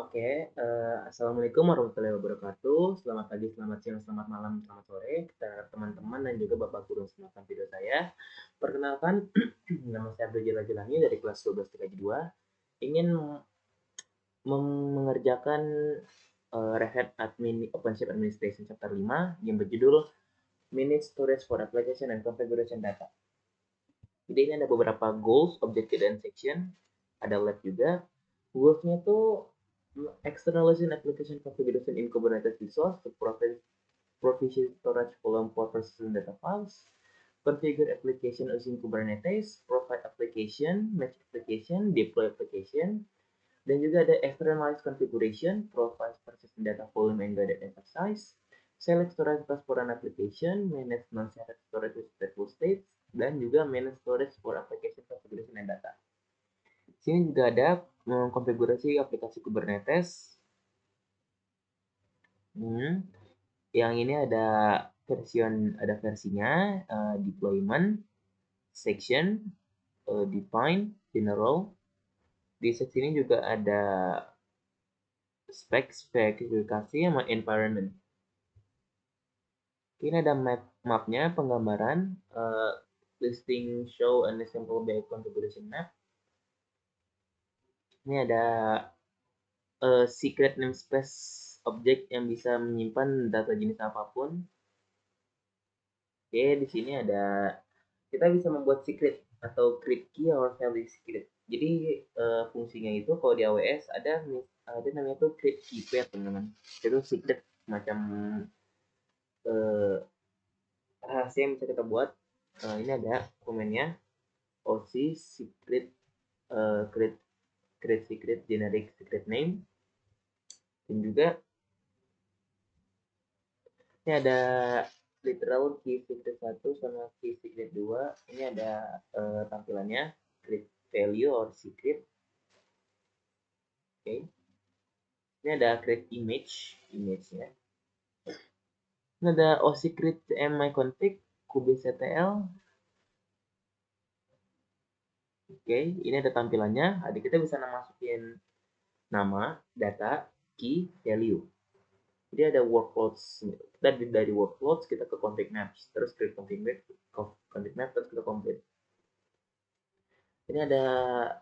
Oke, assalamualaikum warahmatullahi wabarakatuh. Selamat pagi, selamat siang, selamat malam, selamat sore, kita teman-teman dan juga bapak guru yang menonton video saya. Perkenalkan, nama saya Abdul Jalani dari kelas 12 TKJ 2. Ingin mengerjakan Red Hat OpenShift Administration Chapter 5 yang berjudul Manage Storage for Application and Configuration Data. Jadi ini ada beberapa goals, objective, dan section. Ada lab juga. Goals-nya tuh externalizing application configuration in Kubernetes resource to provision storage volume for persistent data files, configure application using Kubernetes, provide application, match application, deploy application, dan juga ada externalized configuration, provide persistent data volume and guided data size, select storage class for an application, manage non-shared storage with stateful states, dan juga manage storage for application configuration and data. Sini juga ada mengkonfigurasi aplikasi Kubernetes. Yang ini ada versinya, deployment, section, define, general. Di seksi ini juga ada spesifikasi sama environment. Ini ada mapnya, penggambaran, listing, show, and sample by configuration map. Ini ada secret namespace object yang bisa menyimpan data jenis apapun. Oke, di sini ada kita bisa membuat secret atau create key or value secret. Jadi fungsinya itu kalau di AWS ada namanya tuh create key pair, teman-teman. Itu secret macam rahasia yang bisa kita buat. Ini ada komennya OC secret create secret generic secret name, dan juga ini ada literal key secret 1 sama key secret 2. Ini ada tampilannya create value or secret. Oke. Ini ada create image-nya. Ini ada osecret myconfig kubectl. Oke, ini ada tampilannya. Jadi kita bisa masukin nama, data, key, value. Jadi ada workloads. Kita dari workloads kita ke config maps, terus create config map, terus kita complete. Ini ada,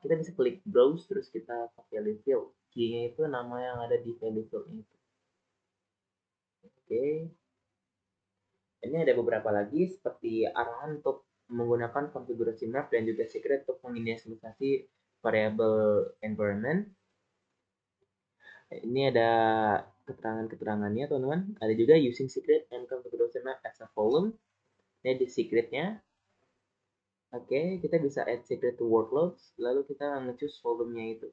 kita bisa klik browse, terus kita pakai value field. Key-nya itu nama yang ada di value field itu. Oke. Ini ada beberapa lagi seperti arahan untuk menggunakan konfigurasi map dan juga secret untuk menginisialisasi variable environment. Ini ada keterangan-keterangannya, teman-teman. Ada juga using secret and configuration map as a volume. Ini di secretnya. Oke, kita bisa add secret to workloads, lalu kita nge-choose volumenya itu.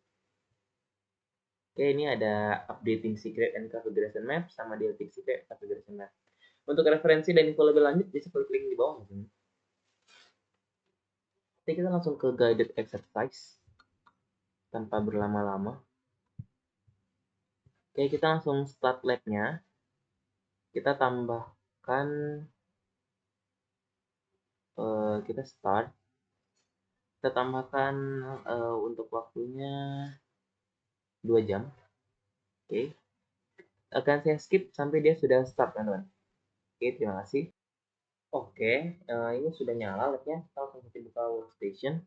Oke, ini ada updating secret and configuration map sama deleting secret and configuration map. Untuk referensi dan info lebih lanjut bisa klik link di bawah. Jadi kita langsung ke guided exercise tanpa berlama-lama. Oke, kita langsung start lab-nya. Kita tambahkan, kita start. Kita tambahkan untuk waktunya 2 jam. Oke. Akan saya skip sampai dia sudah start, teman-teman. Oke, terima kasih. Oke, ini sudah nyala labnya. Kita langsung buka workstation.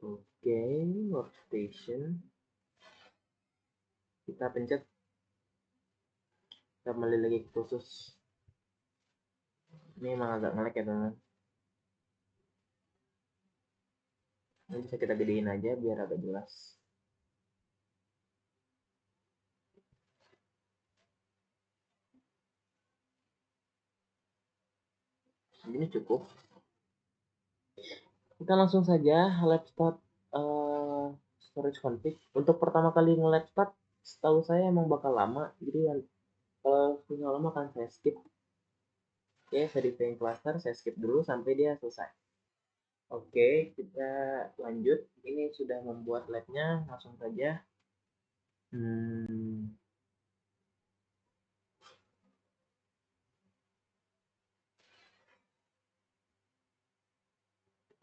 Oke, workstation. Kita pencet. Kita kembali lagi ke khusus. Ini emang agak nge-lag ya, teman-teman. Ini bisa kita gedein aja biar agak jelas. Ini cukup. Kita langsung saja lab start storage config. Untuk pertama kali nge-lab start, setahu saya emang bakal lama. Jadi kalau punya lama akan saya skip. Oke, verifying cluster saya skip dulu sampai dia selesai. Oke, kita lanjut. Ini sudah membuat labnya, langsung saja.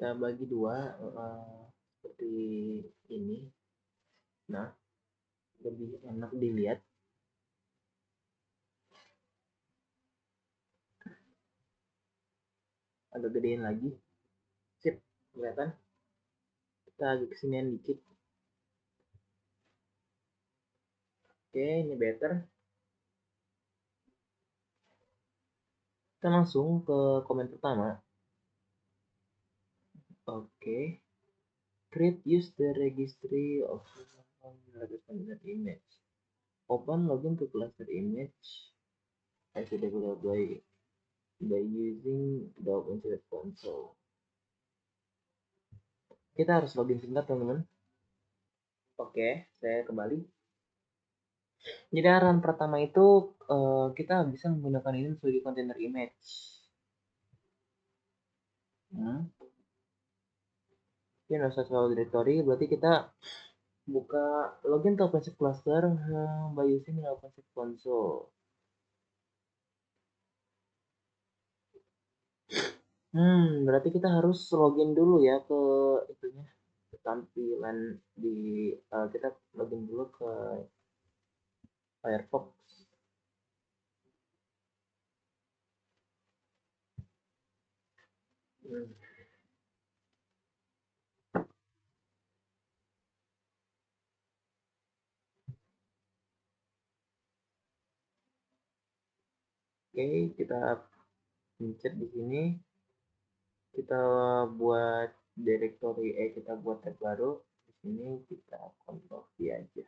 Kita bagi dua seperti ini. Nah, lebih enak dilihat. Agak gedein lagi. Sip, kelihatan. Kita agak kesinian dikit. Oke, ini better. Kita langsung ke komen pertama. Oke. Create use the registry of standard image. Open login to cluster image as developed by using the OpenShift console. Kita harus login sebentar teman-teman. Oke, saya kembali. Jadi arahan pertama itu kita bisa menggunakan ini sebagai container image. Ini adalah directory, berarti kita buka login to OpenShift cluster by using the OpenShift console. Berarti kita harus login dulu ya ke itunya, tampilan di kita login dulu ke Firefox. Oke, kita pencet di sini. Kita buat directory, kita buat tab baru. Di sini kita Ctrl V aja.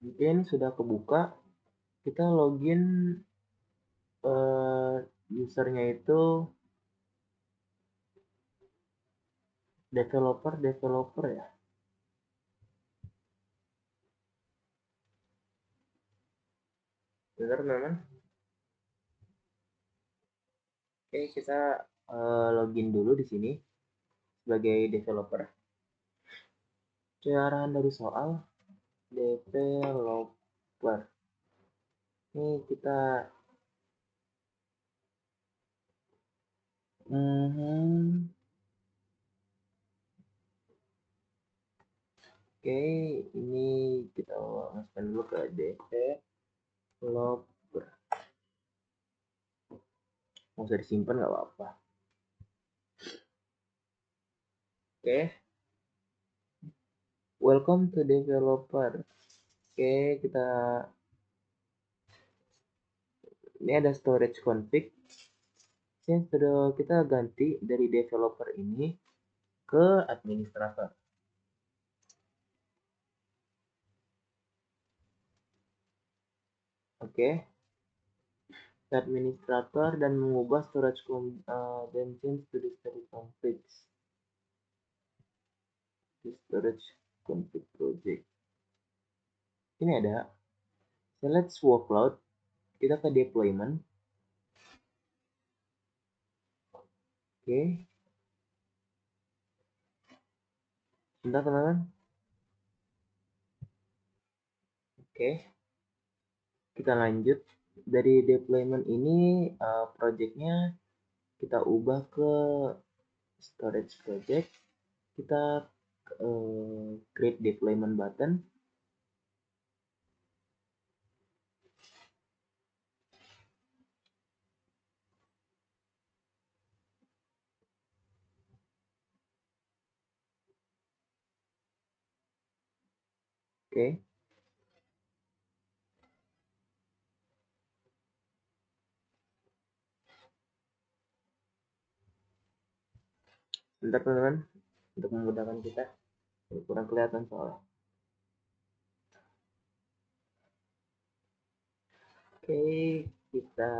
Mungkin sudah kebuka. Kita login usernya itu developer ya. Benar memang. Oke, kita login dulu di sini sebagai developer. Arahan dari soal developer. Ini kita Oke, ini kita masukkan dulu ke developer. Mau usah disimpan nggak apa-apa. Oke. Welcome to developer. Oke, ini ada storage config. Sudah kita ganti dari developer ini ke administrator. Oke. Administrator dan mengubah storage dan change to the storage config. Di storage config project. Ini ada select workload. Kita ke deployment. Oke. Bentar teman-teman. Oke. Kita lanjut. Dari deployment ini projectnya kita ubah ke storage project. Kita create deployment button. Oke. Bentar teman-teman, untuk memudahkan kita. Kurang kelihatan soalnya. Oke, kita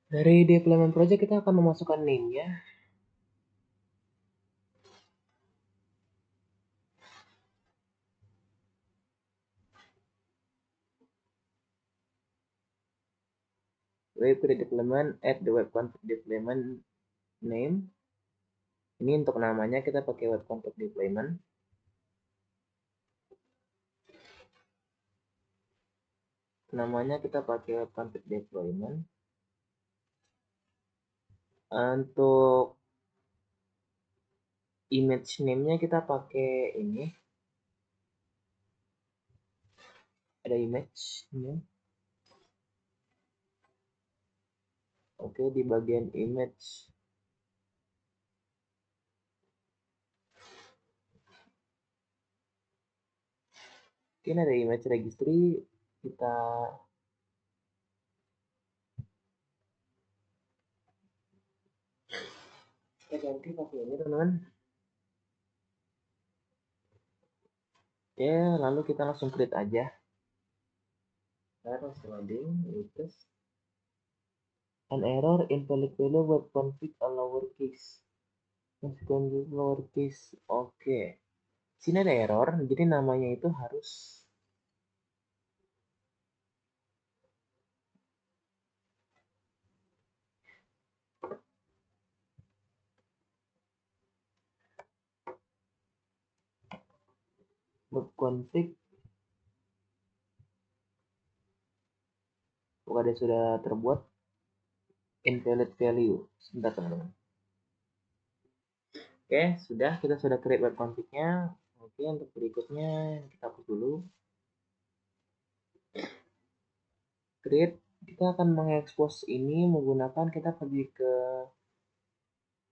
dari deployment project kita akan memasukkan name-nya. web create deployment, add the web config deployment name. Ini untuk namanya kita pakai web config deployment. Namanya kita pakai web config deployment. Untuk image name-nya kita pakai ini. Ada image name. Oke, di bagian image mungkin ada image registry, kita ganti pakai ini teman-teman. Ya, lalu kita langsung create aja. Terus loading, latest. An error, invalid value web config lowercase. Config lowercase. Oke. Sini ada error, jadi namanya itu harus web config. Bukan sudah terbuat invalid value. Sebentar teman-teman. Oke, kita sudah create web config-nya. Oke, untuk berikutnya kita hapus dulu. Create, kita akan mengekspos ini menggunakan kita pergi ke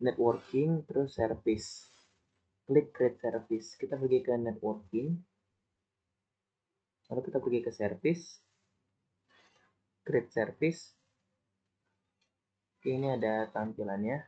networking terus service. Klik create service. Kita pergi ke networking. Lalu kita pergi ke service. Create service. Oke, ini ada tampilannya.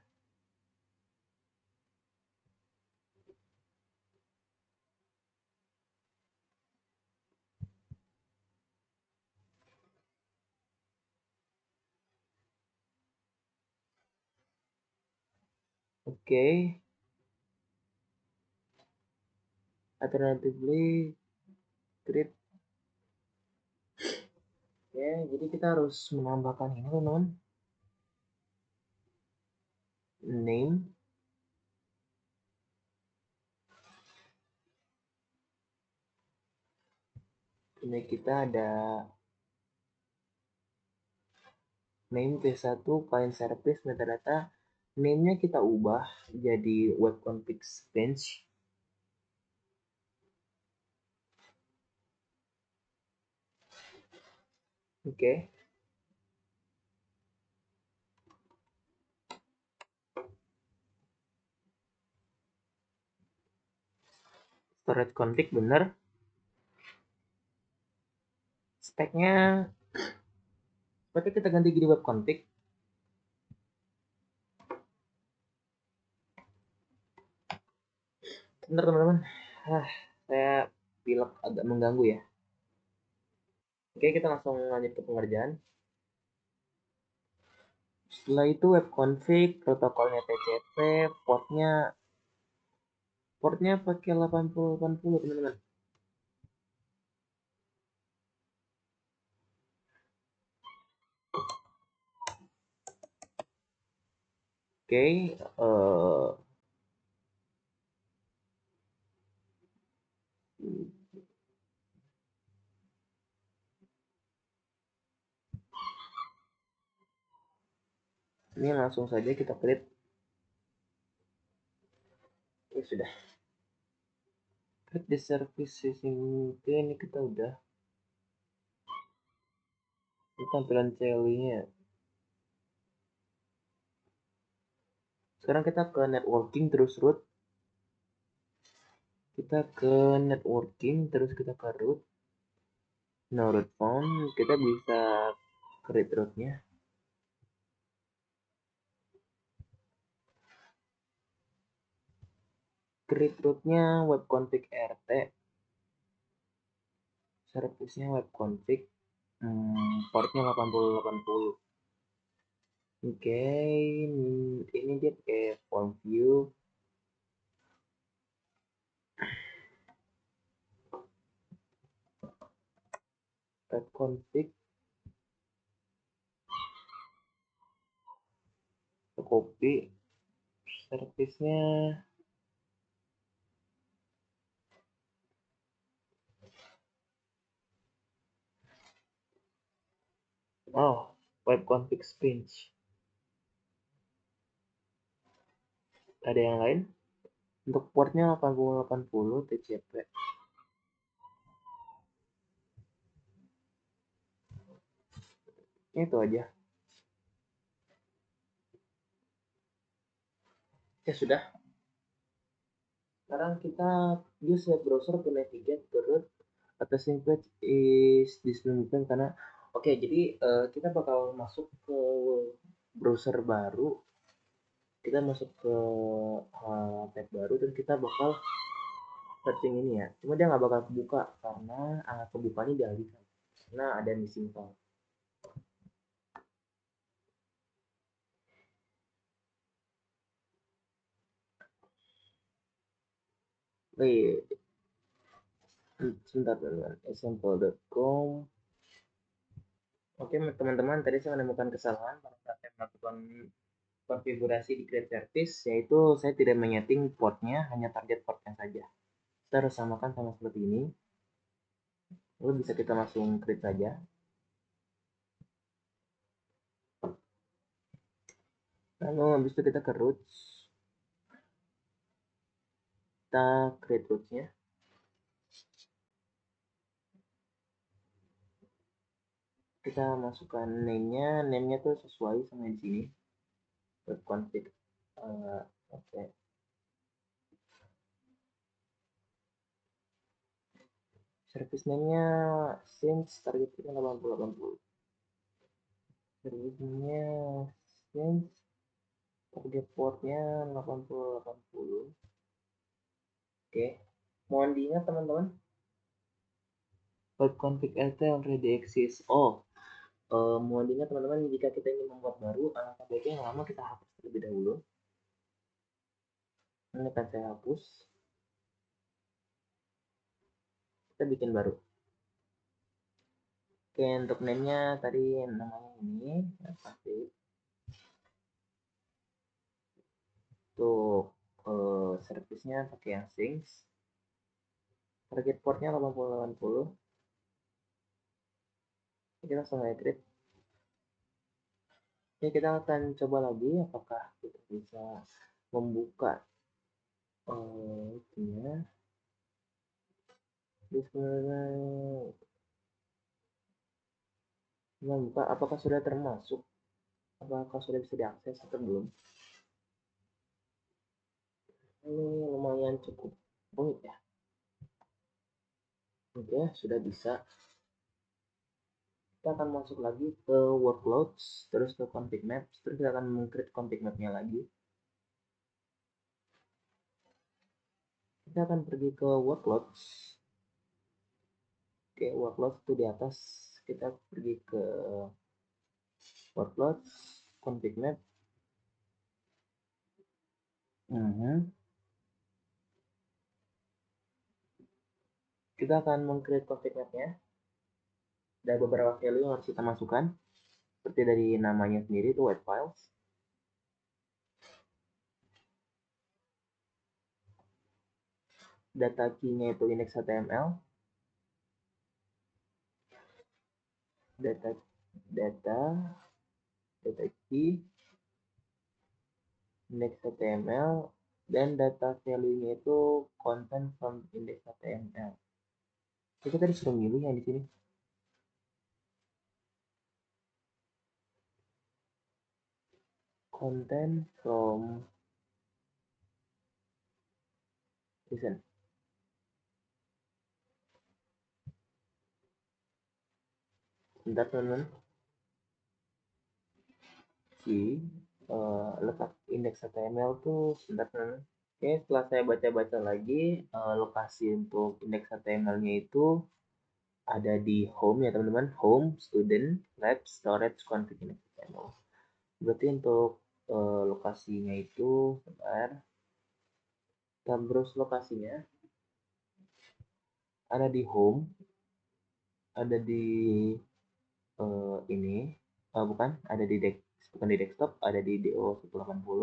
Oke. Alternatively create. Oke, jadi kita harus menambahkan ini teman-teman. Name. Ini kita ada name v1 client service metadata. Name-nya kita ubah jadi web config bench. Oke. Storage config bener. Speknya kita ganti jadi web config. Bener teman-teman. Saya pilek agak mengganggu ya. Oke, kita langsung lanjut ke pengerjaan. Setelah itu web config, protokolnya TCP, portnya pakai 8080 teman-teman. Oke, ini langsung saja kita create. Oke, sudah. Create the service session. Oke, ini kita udah. Ini tampilan CLI-nya. Sekarang kita ke networking terus root. Kita ke networking terus kita ke root. Nah, root found kita bisa create rootnya. Create rootnya web config rt. Service-nya web config. Portnya 8080. Oke, ini dia pakai form view. Web config. copy servisnya. Oh, web config pinch. Ada yang lain? Untuk portnya 8080 TCP. Itu aja. Ya sudah. Sekarang kita use web browser to navigate the route attaching page is displayed karena oke, jadi kita bakal masuk ke browser baru. Kita masuk ke tab baru dan kita bakal searching ini ya. Cuma dia nggak bakal kebuka karena kebukanya dialihkan. Karena ada missing file. Wait, sebentar teman-teman. Example.com. Oke teman-teman, tadi saya menemukan kesalahan pada saat saya melakukan konfigurasi di create service, yaitu saya tidak menyeting portnya, hanya target portnya saja. Kita harus samakan sama seperti ini. Lalu bisa kita langsung create saja. Lalu habis itu kita ke roots. Kita create rootsnya. Kita masukkan name-nya tuh sesuai sama di sini. Web config. Oke. Service name-nya since target kita 8080. Service name-nya since target portnya 8080. Oke. Mohon diingat teman-teman. Web config LT already exists. Oh, mohon diingat teman-teman, jika kita ingin membuat baru, alangkah baiknya yang lama kita hapus terlebih dahulu. Ini akan saya hapus. Kita bikin baru. Oke, untuk name-nya tadi namanya ini. Pasti. Untuk service-nya pakai yang Syncs. Target portnya 8080. Kita langsung create. Oke, kita akan coba lagi apakah kita bisa membuka itunya. Membuka apakah sudah termasuk, apakah sudah bisa diakses atau belum. Ini lumayan cukup rumit ya. Oke, sudah bisa. Kita akan masuk lagi ke workloads, terus ke config maps, terus kita akan meng-create config mapnya lagi. Kita akan pergi ke workloads. Oke, workloads itu di atas. Kita pergi ke workloads, config map. Kita akan meng-create config mapnya. Ada beberapa value yang harus kita masukkan. Seperti dari namanya sendiri itu web files. Data key-nya itu index.html. Data key index.html dan data value-nya itu content from index.html. Jadi kita disuruh milih yang di sini. Content from listen. Bentar teman-teman. Letak index.html tuh sebentar teman-teman. Oke, setelah saya baca-baca lagi, lokasi untuk indeks HTML-nya itu ada di home ya teman-teman. Home, student, lab, storage, config, index HTML. Berarti untuk lokasinya itu, sebentar. Kita browse lokasinya. Ada di home, ada di ini, bukan, ada di bukan di desktop, ada di DO180.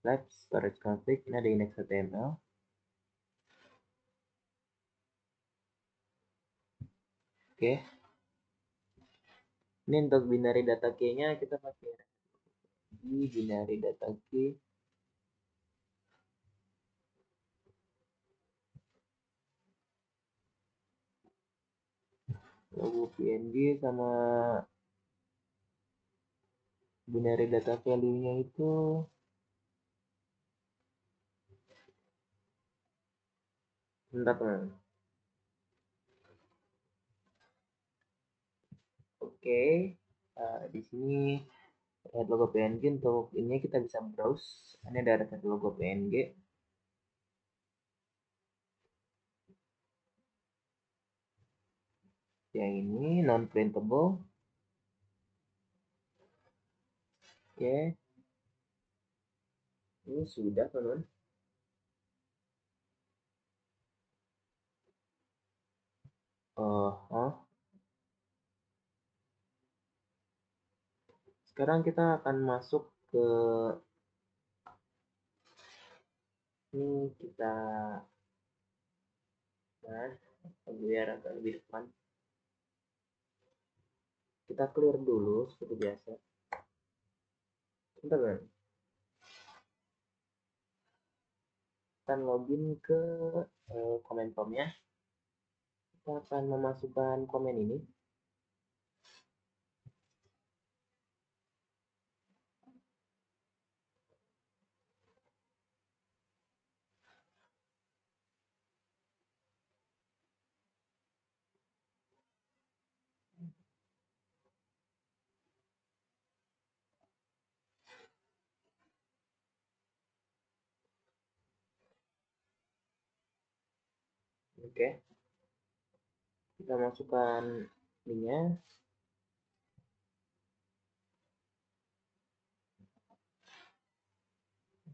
Lab storage config, ini ada index HTML. Oke. Ini untuk binary data key-nya kita pakai di binary data key. Logo PNG sama binary data value-nya itu bentar teman. Oke, di sini lihat logo PNG. Untuk ini kita bisa browse. Ini ada reset logo PNG. Yang ini non printable. Oke, ini sudah teman. Sekarang kita akan masuk ke ini, kita biar agak lebih depan. Kita clear dulu seperti biasa. Bentar kan? Kita login ke comment form-nya. Kita akan memasukkan komen ini. Oke, kita masukkan linknya.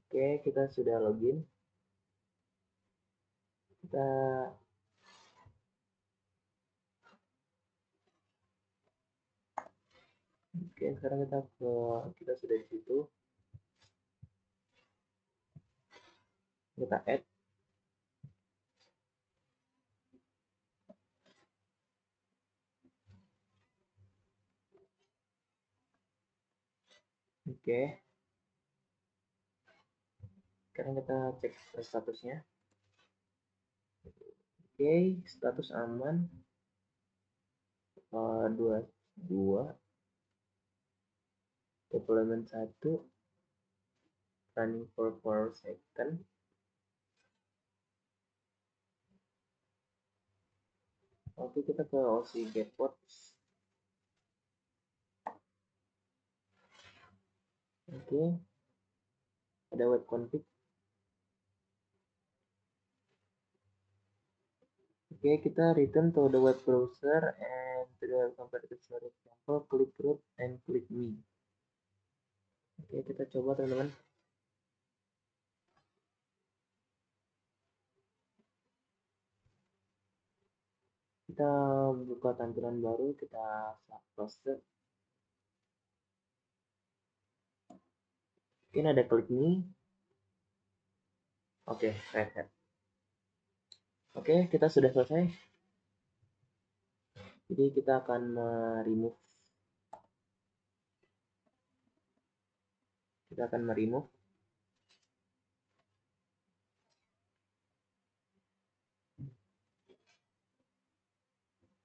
Oke, kita sudah login. Kita Oke, sekarang kita sudah di situ. Kita add. Oke. Sekarang kita cek statusnya. Oke, status aman. 22 deployment 1 running for 4 seconds. Oke, kita ke OC Getpods. Oke, ada web config. Oke, kita return to the web browser and to the comparative storage example, click root and click me. Oke, kita coba teman-teman. Kita buka tampilan baru, kita close. Ini ada klik me. Oke, Red Hat. Oke, kita sudah selesai. Jadi kita akan remove. Kita akan remove.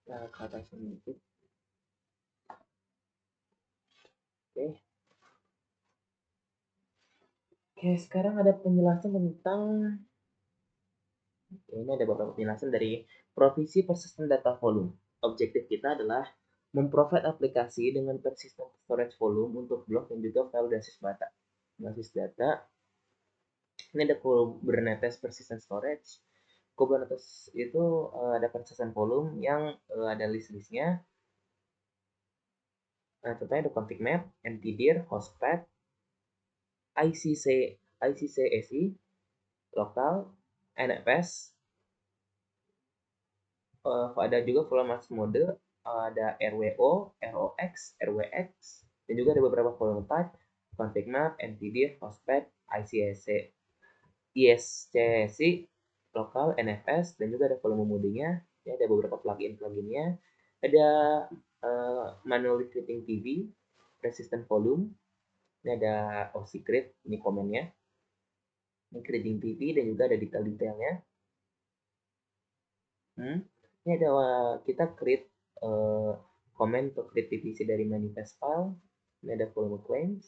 Kita ke atas sedikit. Oke. Oke, sekarang ada penjelasan tentang ini ada beberapa penjelasan dari provisi persistent data volume. Objektif kita adalah memprovide aplikasi dengan persistent storage volume untuk blok dan juga file basis data. Ini ada Kubernetes persistent storage. Kubernetes itu ada persistent volume yang ada list-listnya. Nah, contohnya ada config map, mtdir, hostpath, ICCSI, lokal, NFS, ada juga volume mode, ada RWO, ROX, RWX, Dan juga ada beberapa volume type, config map, NTD, hostpath, ICSC, ISCSI, lokal, NFS, dan juga ada volume mode-nya. Ya, ada beberapa plugin-pluginnya. Ada manual scripting TV, resistant volume. Ini ada OC create, ini komennya. Ini creating TV dan juga ada detail-detailnya. Ini ada kita create comment untuk create divisi dari manifest file. Ini ada volume claims.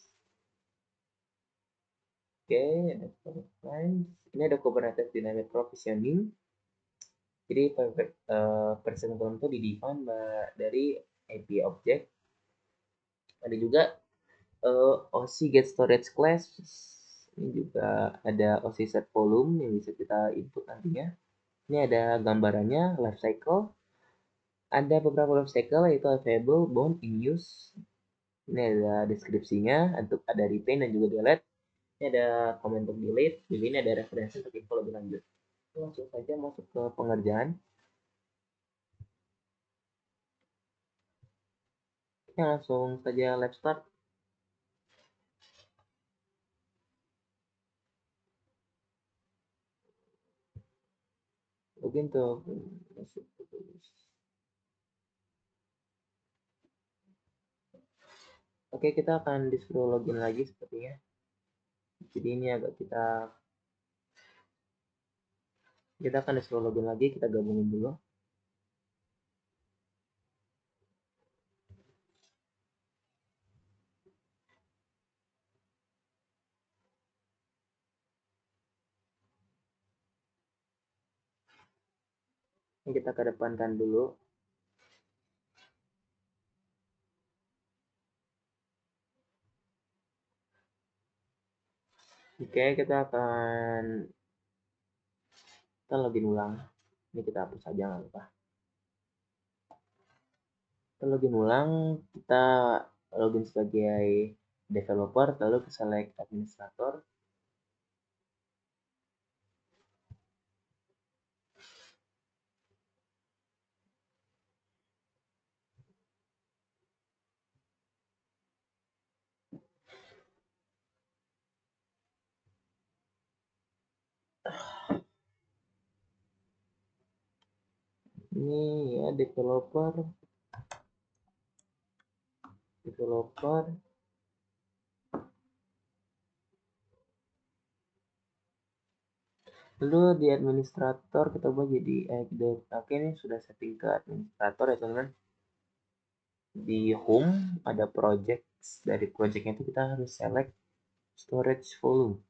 Oke, ada volume claims. Ini ada Kubernetes dynamic provisioning. Jadi persistent volume itu di-define dari API object. Ada juga OC get storage class. Ini juga ada OC set volume yang bisa kita input nantinya. Ini ada gambarannya, life cycle. Ada beberapa life cycle yaitu available, bound, in use. Ini ada deskripsinya, untuk ada retain dan juga delete. Ini ada comment untuk delete. Jadi ini ada referensi untuk info lebih lanjut. Langsung saja masuk ke pengerjaan. Kita langsung saja live start. Login tuh masuk. Oke, kita akan disuruh login lagi sepertinya. Jadi ini agak kita akan disuruh login lagi, kita gabungin dulu. Ini kita kedepankan dulu. Oke, kita login ulang. Ini kita hapus saja, nggak apa-apa. Kita login ulang, kita login sebagai developer, lalu ke select administrator. Ini ya developer. Lalu di administrator kita ubah jadi oke, ini sudah setting ke administrator ya teman-teman. Di home ada project, dari projectnya itu kita harus select storage volume.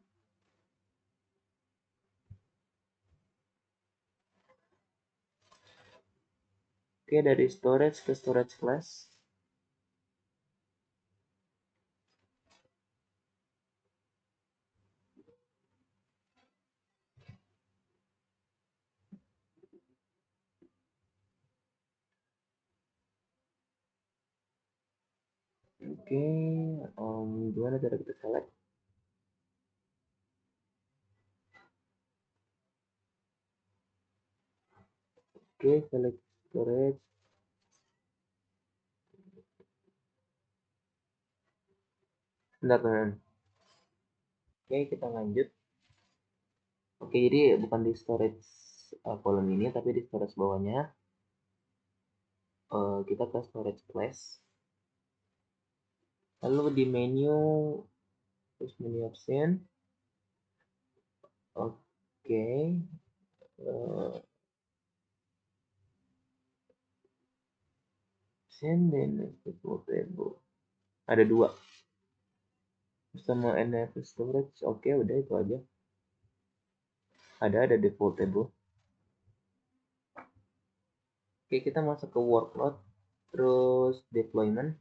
Oke, dari storage ke storage class. Oke, gimana cara kita select? Oke, select storage. Bentar, teman. Oke, kita lanjut. Oke, jadi bukan di storage column ini, tapi di storage bawahnya. Kita ke storage class. Lalu di menu, terus menu option. Oke. Option dan default table. Ada dua. Sama NFS storage. Oke, udah itu aja. Ada default table. Oke, kita masuk ke workload. Terus deployment.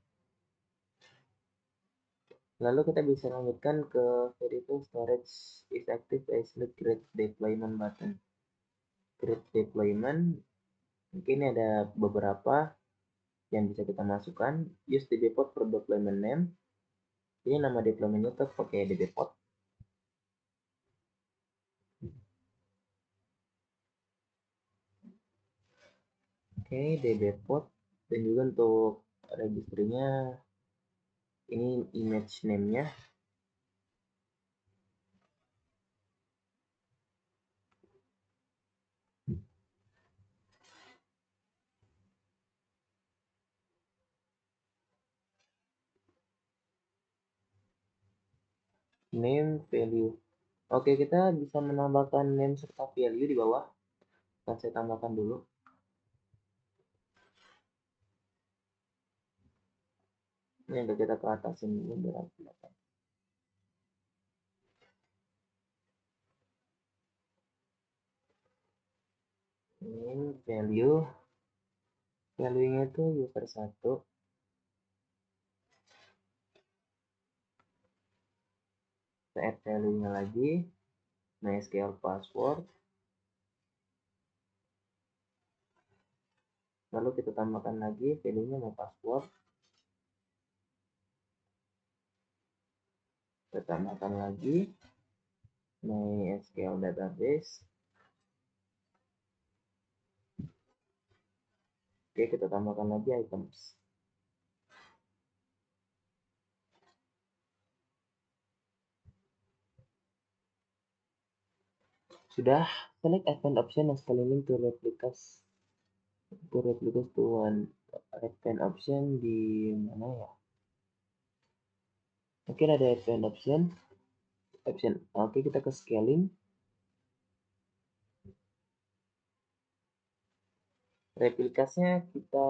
Lalu kita bisa lanjutkan ke variable storage is active by select create deployment button. Create deployment. Mungkin ada beberapa yang bisa kita masukkan. Use dbpot for deployment name. Ini nama deploymentnya tetap pakai dbpot. Oke, dbpot. Dan juga untuk registernya Ini image name-nya. Name value. Oke, kita bisa menambahkan name serta value di bawah. Akan saya tambahkan dulu. Ini yang kita ke atasin dulu biar kelihatan. Name value. Value-nya itu user 1. Kita add value-nya lagi. MySQL password. Lalu kita tambahkan lagi value-nya mau password. Kita tambahkan lagi MySQL database. Oke, kita tambahkan lagi items. Sudah, select advanced option and scaling to replicas to one. Advanced option di mana ya? Oke, ada advanced option. Oke, kita ke scaling. Replikasnya kita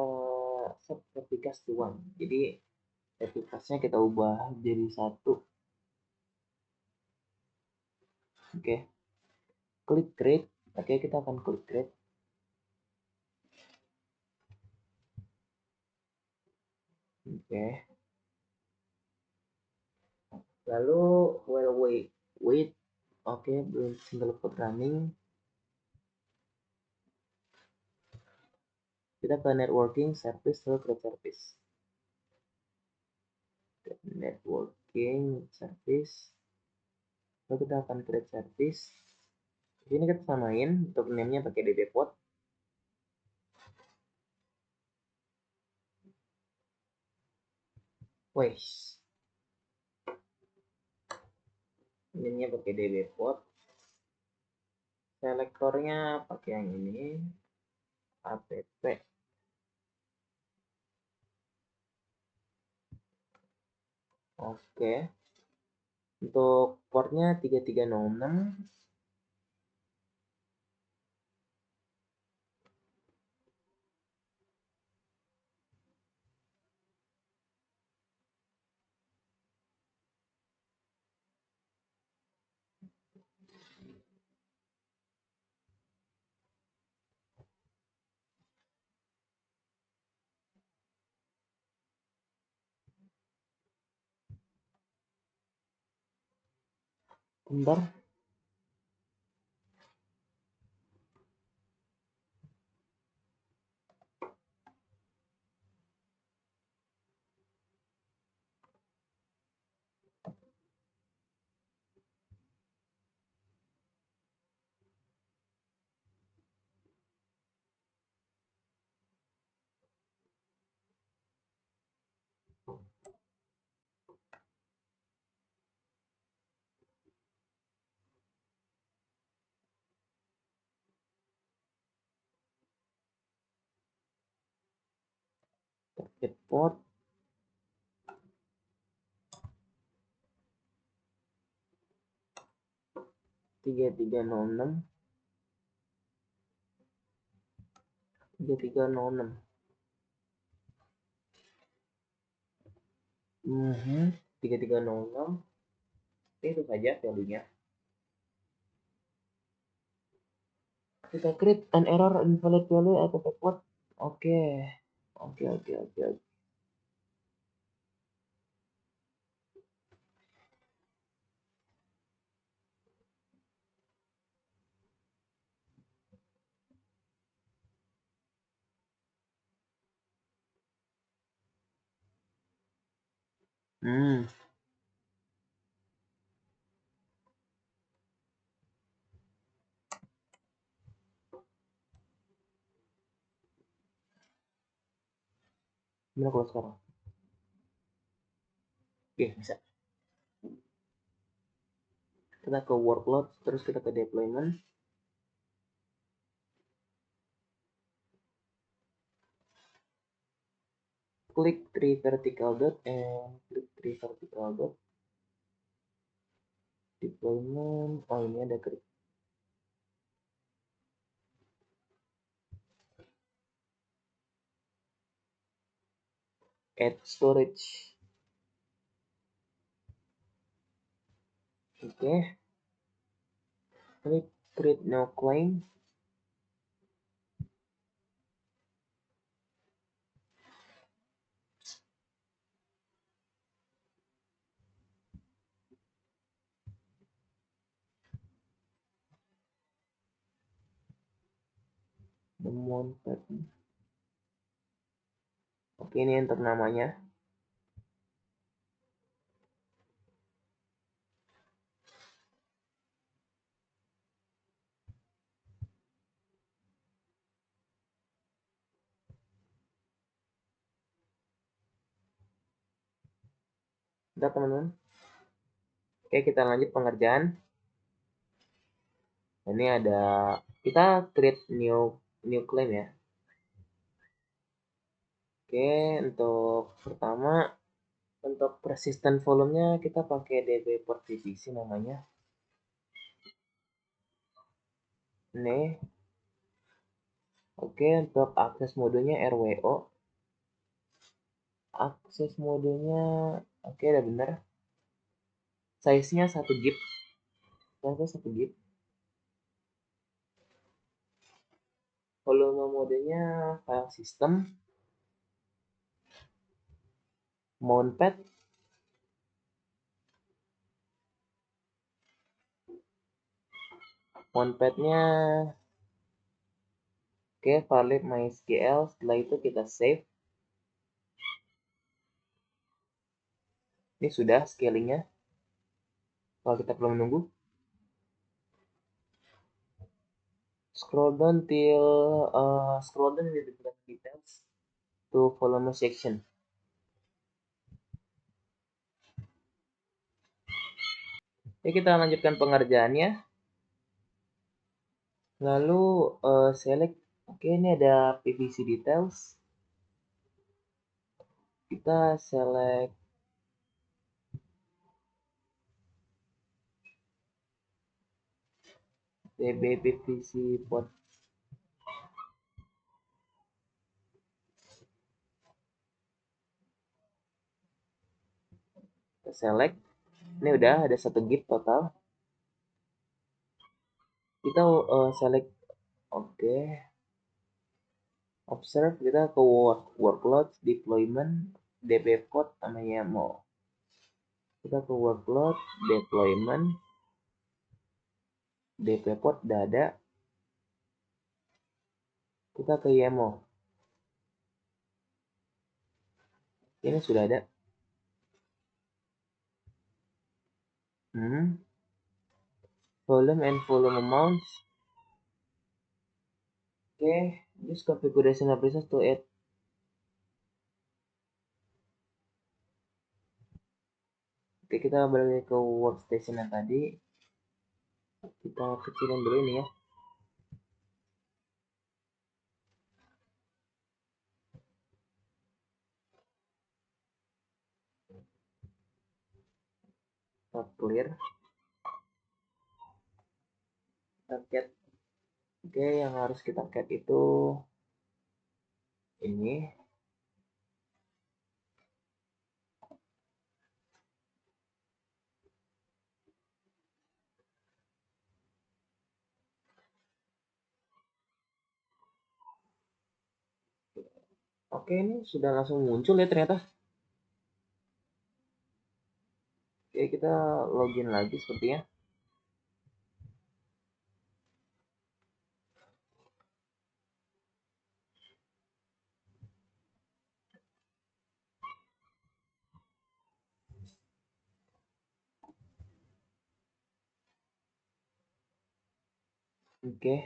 set replikas to one. Jadi replikasnya kita ubah jadi 1. Oke. Klik create. Oke, kita akan klik create. Oke. Lalu while wait. Oke, belum single code running. Kita ke networking service lalu create service. Networking service. Lalu kita akan create service. Di sini kita samain untuk name-nya pakai dbpod. Wes. Name-nya pakai dbpod. Selektornya pakai yang ini. app. Oke. Untuk portnya 3306. Bentar. Target port 3306. 3306. 3306. Itu saja value-nya. Kita create an error invalid value atau backward. Oke. Oke. Gimana kalau sekarang? Oke, bisa. Kita ke workload, terus kita ke deployment. Klik 3 vertical dot and klik 3 vertical dot. Deployment. Oh, ini ada klik. Add storage. Oke. Klik create new claim. Mounted. Oke, ini enter namanya. Udah teman-teman. Oke, kita lanjut pengerjaan. Ini ada kita create new claim ya. Oke, untuk pertama untuk persistent volumenya kita pakai db port VPC namanya. Ini. Oke, untuk akses modenya RWO. Akses modenya oke, udah bener. Size-nya 1 GB. Size 1 GB. Volume modenya file system. Mountpad. Mountpadnya oke, valid MySQL. Setelah itu kita save. Ini sudah scalingnya. Kalau kita perlu menunggu. Scroll down in the details to volume section. Oke, kita lanjutkan pengerjaannya. Lalu select. Oke, ini ada PVC details. Kita select DB PVC port. Kita select. Ini udah ada 1 GB total. Kita select. Oke. Observe, kita ke workload, deployment, db port sama YAML. Kita ke workload, deployment, db port udah ada. Kita ke YAML. Ini sudah ada. Volume and volume amounts. Okay, use configuration applications to add. Oke, kita balik ke workstation yang tadi. Kita kecilin dulu ini ya. Kita clear. Kita cat. Oke, yang harus kita cat itu ini. Oke, ini sudah langsung muncul ya ternyata. Oke, kita login lagi sepertinya. Oke.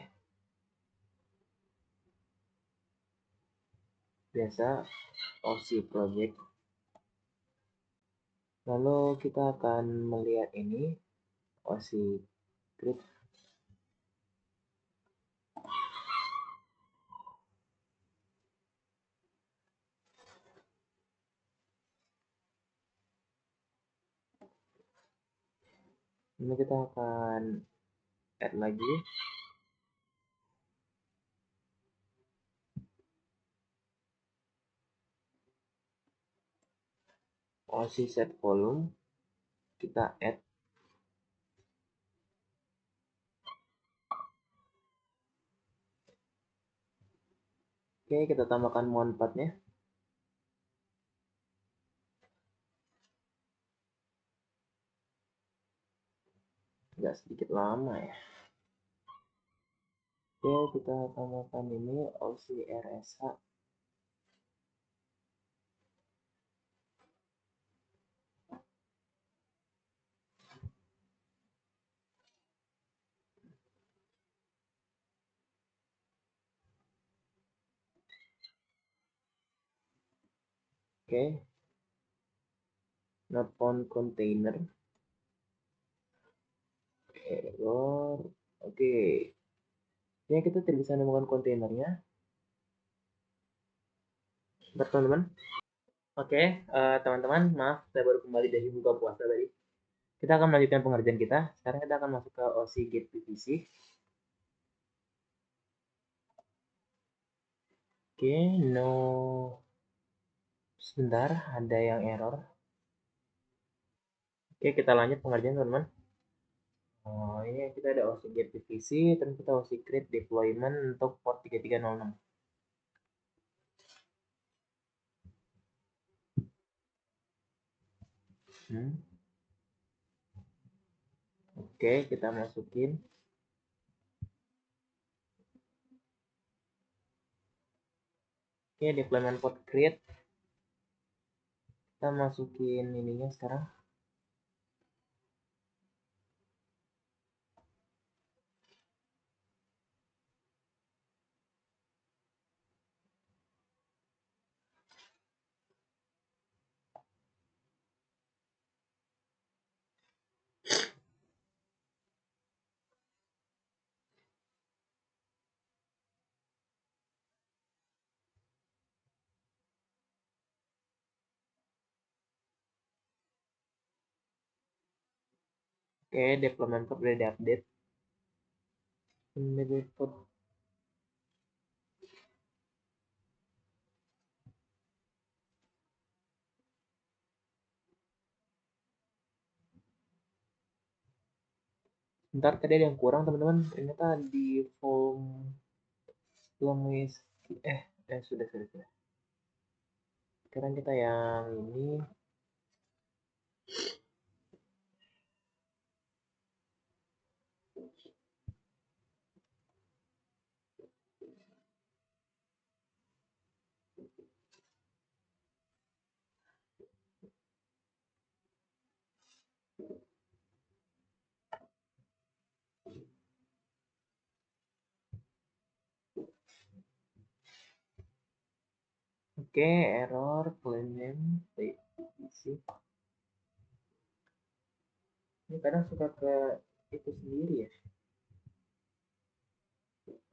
Biasa OC project. Lalu kita akan melihat ini OC grid. Ini kita akan add lagi. OC set volume kita add. Oke, kita tambahkan mountpadnya. Agak sedikit lama ya. Oke, kita tambahkan ini OC RSH. Oke, not found container. Error. Oke, ya kita tidak bisa menemukan kontainernya. Bentar teman-teman. Oke, teman-teman, maaf saya baru kembali dari buka puasa tadi. Kita akan melanjutkan pengerjaan kita. Sekarang kita akan masuk ke OC gate PVC. Oke, no. Sebentar, ada yang error. Oke, kita lanjut pengerjaan teman-teman. Oh, ini kita ada OC gate PVC, terus kita OC create deployment untuk port 3306. Oke, kita masukin. Oke, deployment port create. Kita masukin ininya sekarang. Oke, deployment port udah diupdate. Ini port. Ntar tadi ada yang kurang teman-teman. Ternyata di form belum sudah. Sekarang kita yang ini. Oke, error claim name isi. Ini kadang suka ke itu sendiri ya.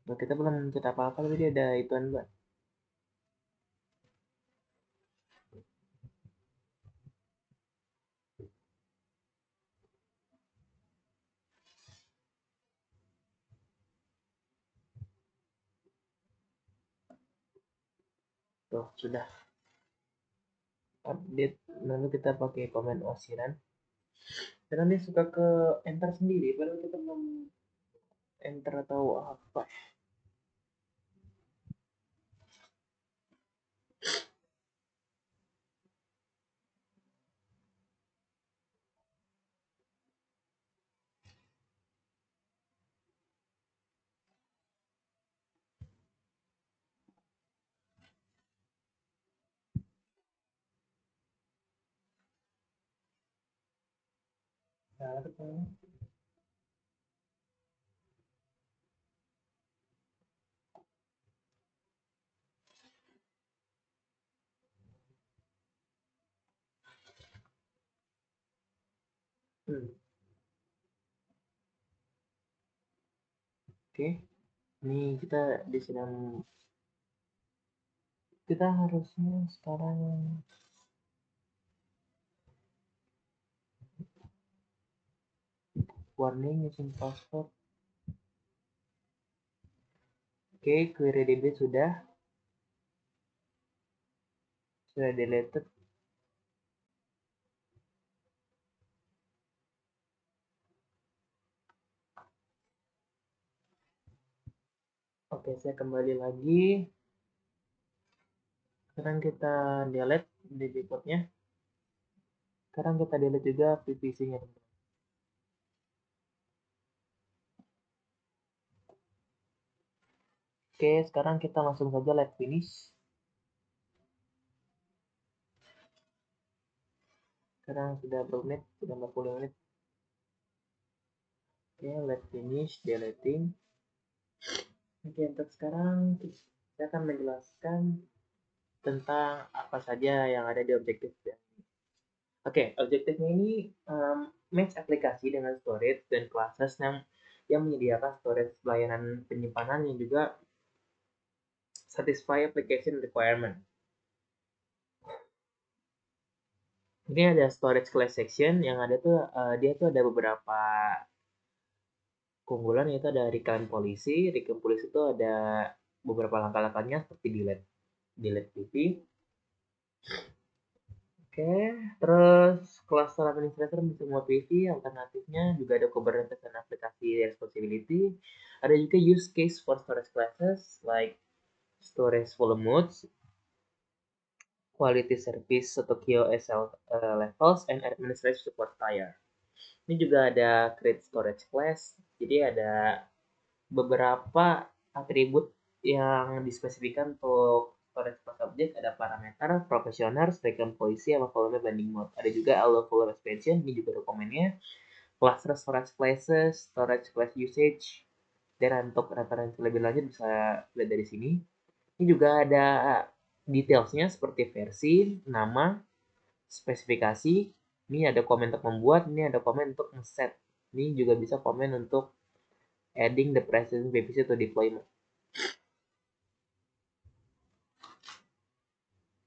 Nah, kita belum mencet apa-apa tapi dia ada ituan mbak. Tuh, sudah update. Lalu kita pakai komen osiran. Karena dia suka ke enter sendiri, padahal kita belum enter atau apa. Nah, Oke, ini kita harusnya sekarang warning using password. Oke, query DB sudah deleted. Oke, saya kembali lagi. Sekarang kita delete DB portnya. Sekarang kita delete juga PVC-nya. Oke, sekarang kita langsung saja let finish. Sekarang sudah berapa menit? Sudah 40 menit. Oke, let finish deleting. Oke, untuk sekarang saya akan menjelaskan tentang apa saja yang ada di objektif. Oke, objektifnya ini match aplikasi dengan storage dan classes yang menyediakan storage pelayanan penyimpanan yang juga satisfy application requirement. Ini ada storage class section yang ada tuh dia tuh ada beberapa keunggulan, yaitu ada reclaim policy. Reclaim policy itu ada beberapa langkah-langkahnya seperti delete PV. Oke, terus cluster administrator semua PV, alternatifnya juga ada Kubernetes dan aplikasi responsibility. Ada juga use case for storage classes like storage volume modes, quality service atau QoS levels, and administrative support tier. Ini juga ada create storage class, jadi ada beberapa atribut yang dispesifikkan untuk storage class object. Ada parameter, professional, reclaim policy, sama volume binding mode. Ada juga allow volume expansion, ini juga dokumennya. Cluster storage classes, storage class usage, dan untuk referensi lebih lanjut bisa lihat dari sini. Ini juga ada detailsnya seperti versi, nama, spesifikasi. Ini ada komen untuk membuat, ini ada komen untuk ngeset. Ini juga bisa komen untuk adding the present VPC to deployment.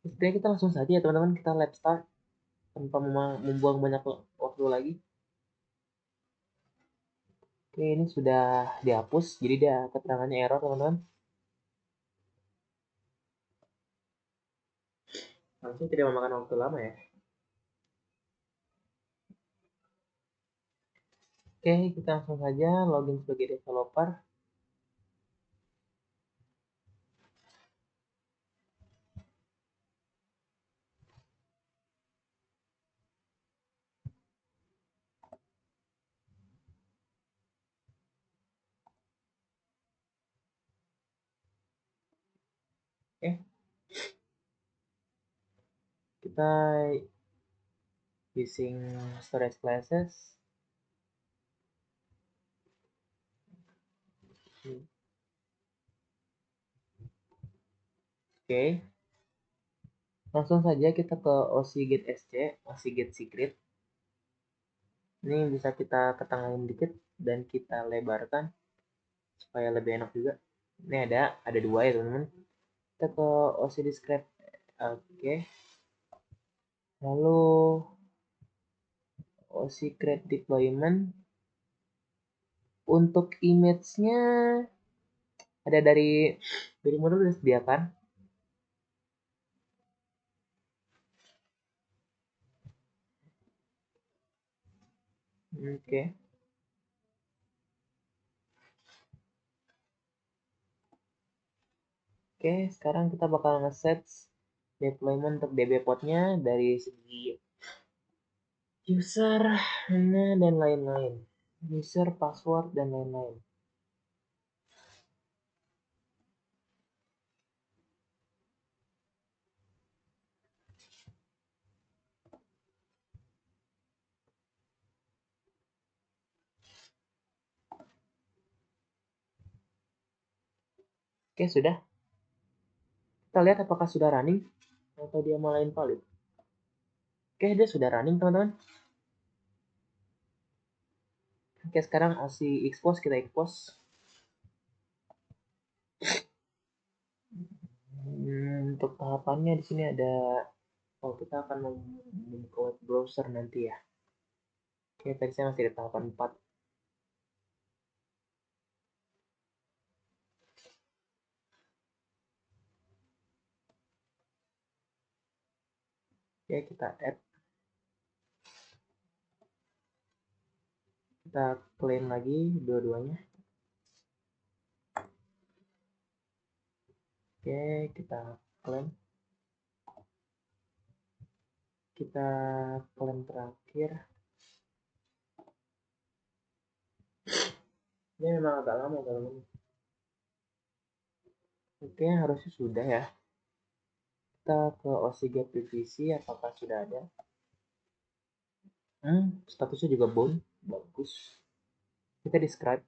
Jadi kita langsung saja ya teman-teman, kita let's start tanpa membuang banyak waktu lagi. Oke, ini sudah dihapus, jadi dia keterangannya error teman-teman. Langsung tidak memakan waktu lama ya. Oke, kita langsung saja login sebagai developer. Oke, kita using storage classes. Oke, langsung saja kita ke OC-Get SC, OC-Get Secret. Ini bisa kita ketengahkan dikit dan kita lebarkan supaya lebih enak juga. Ini ada dua ya teman-teman. Kita ke OC Describe. Oke, lalu OC Create Deployment. Untuk image-nya ada dari modul sudah disediakan. Oke. Oke, sekarang kita bakal nge-set deployment untuk DB podnya dari segi user, dan lain-lain. User, password, dan lain-lain. Oke, sudah. Kita lihat apakah sudah running atau dia malah invalid. Oke, dia sudah running, teman-teman. Oke, sekarang OC expose, kita expose. Untuk tahapannya di sini ada, kita akan membuka web browser nanti ya. Oke, tadi saya masih di tahapan 4. Oke, kita add. Kita claim lagi dua-duanya. Oke, kita claim. Kita claim terakhir. Ini memang agak lama kalau ini. Oke, harusnya sudah ya. Kita ke OCGate PVC, apakah sudah ada? Statusnya juga bound, bagus. Kita describe.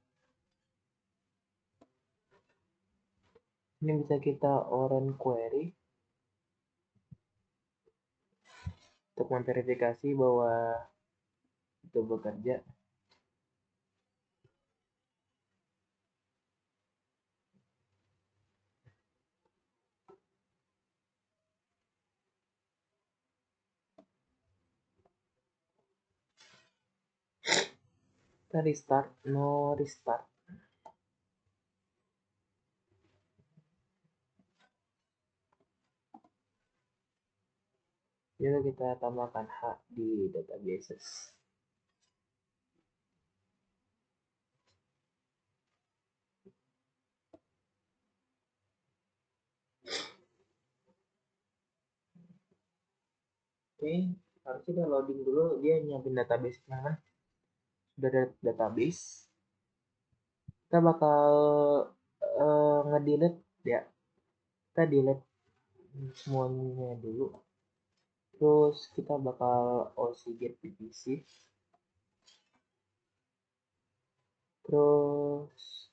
Ini bisa kita run query untuk memverifikasi bahwa itu bekerja. Kita restart, no restart. Lalu kita tambahkan H di databases. Oke, harusnya dia loading dulu, dia nyiapin database kan. Sudah ada database. Kita bakal ngedelete ya. Kita delete semuanya dulu. Terus kita bakal OCGate PVC. Terus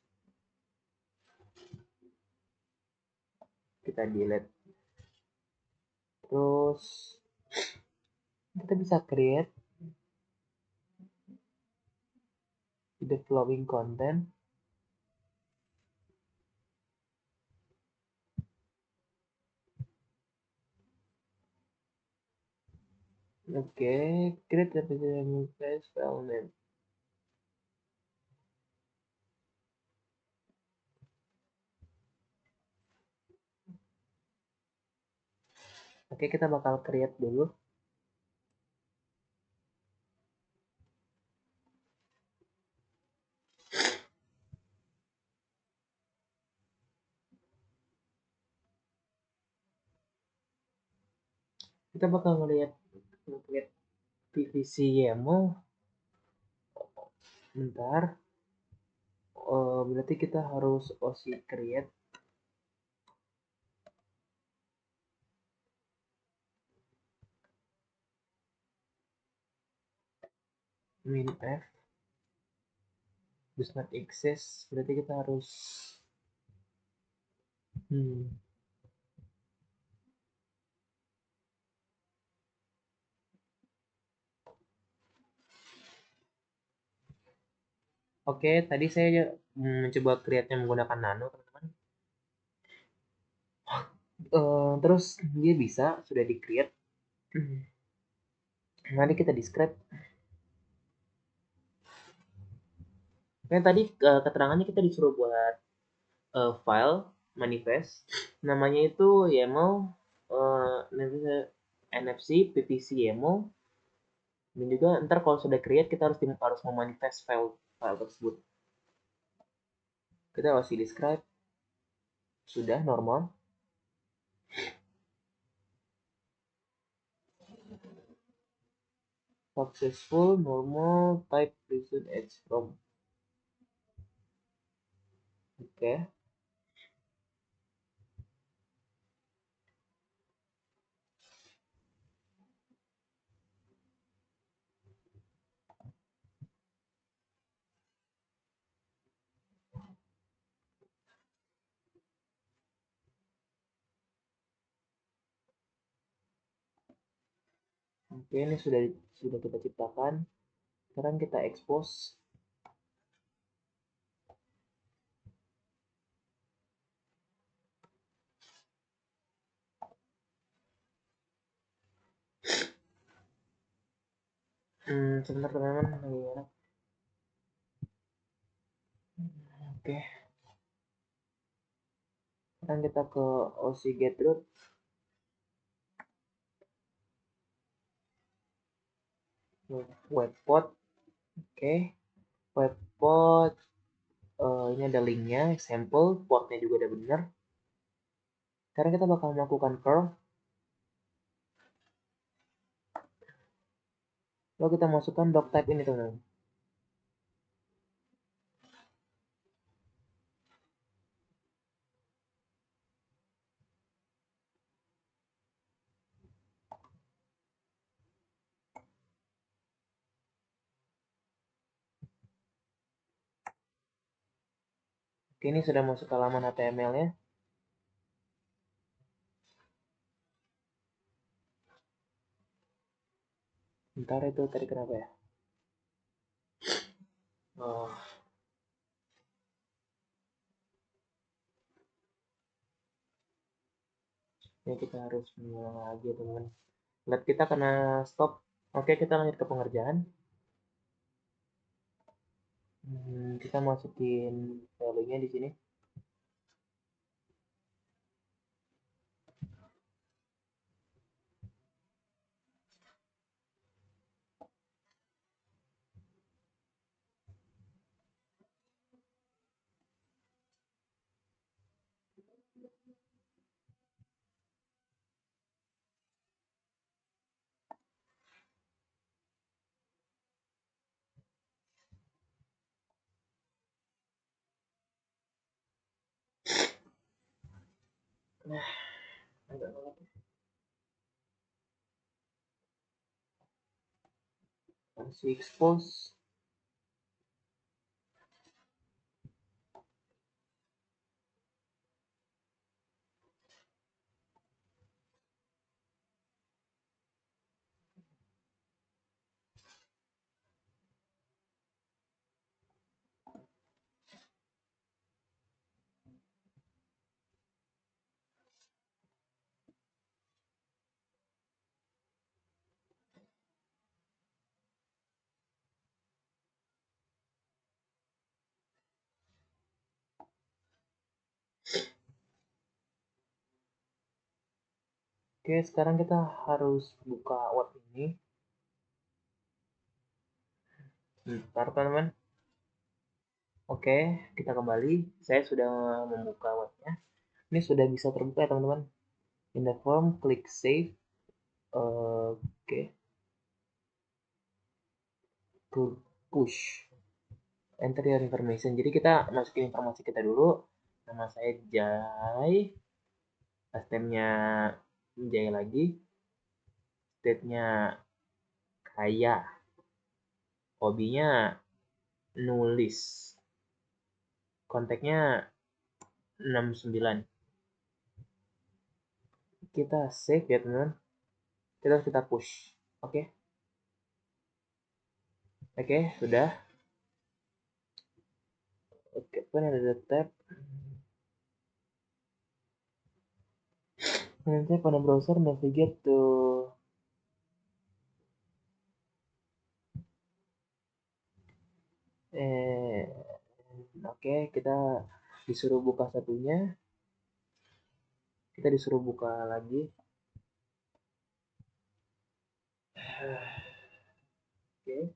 kita delete. Terus kita bisa create the following content. Oke, create the file name. Oke, kita bakal create dulu. Kita bakal ngeliat PVC YAML. Bentar. Berarti kita harus OC create. Min F does not exist. Berarti kita harus Oke, tadi saya mencoba create-nya menggunakan nano, teman-teman. Terus dia bisa, sudah di-create. Nanti kita describe. Nah, tadi keterangannya kita disuruh buat file manifest. Namanya itu YAML NFC PVC YAML. Dan juga ntar kalau sudah create kita harus memanifest file tersebut. Kita harus describe. Sudah normal. Successful normal type reason edge from. Oke. Oke, ini sudah kita ciptakan. Sekarang kita expose. Sebentar teman-teman, lagi enak. Oke, sekarang kita ke OC get root. Webpot. Oke, webpot. Ini ada linknya, sampel, portnya juga udah bener. Sekarang kita bakal melakukan curl. Lalu kita masukkan doc type ini teman-teman. Oke, ini sudah masuk ke halaman HTML-nya. Bentar, itu tadi kenapa ya? Oh, ini kita harus mengulang lagi teman-teman. Lab kita kena stop. Oke, kita lanjut ke pengerjaan. Kita masukin value-nya di sini. Nah, agak nolak. Masih expose. Oke, sekarang kita harus buka web ini. Bentar, teman-teman. Oke, kita kembali. Saya sudah membuka webnya. Ini sudah bisa terbuka ya, teman-teman. In the form, klik save. Oke, to push. Enter your information. Jadi kita masukin informasi kita dulu. Nama saya Jai. Last name-nya Jai lagi. State-nya kaya. Hobinya nulis. Kontaknya 69. Kita save ya teman-teman. Kita push. Oke. Oke, sudah. Oke, pun ada tab. Nanti pada browser navigate to oke, kita disuruh buka satunya. Kita disuruh buka lagi. Oke.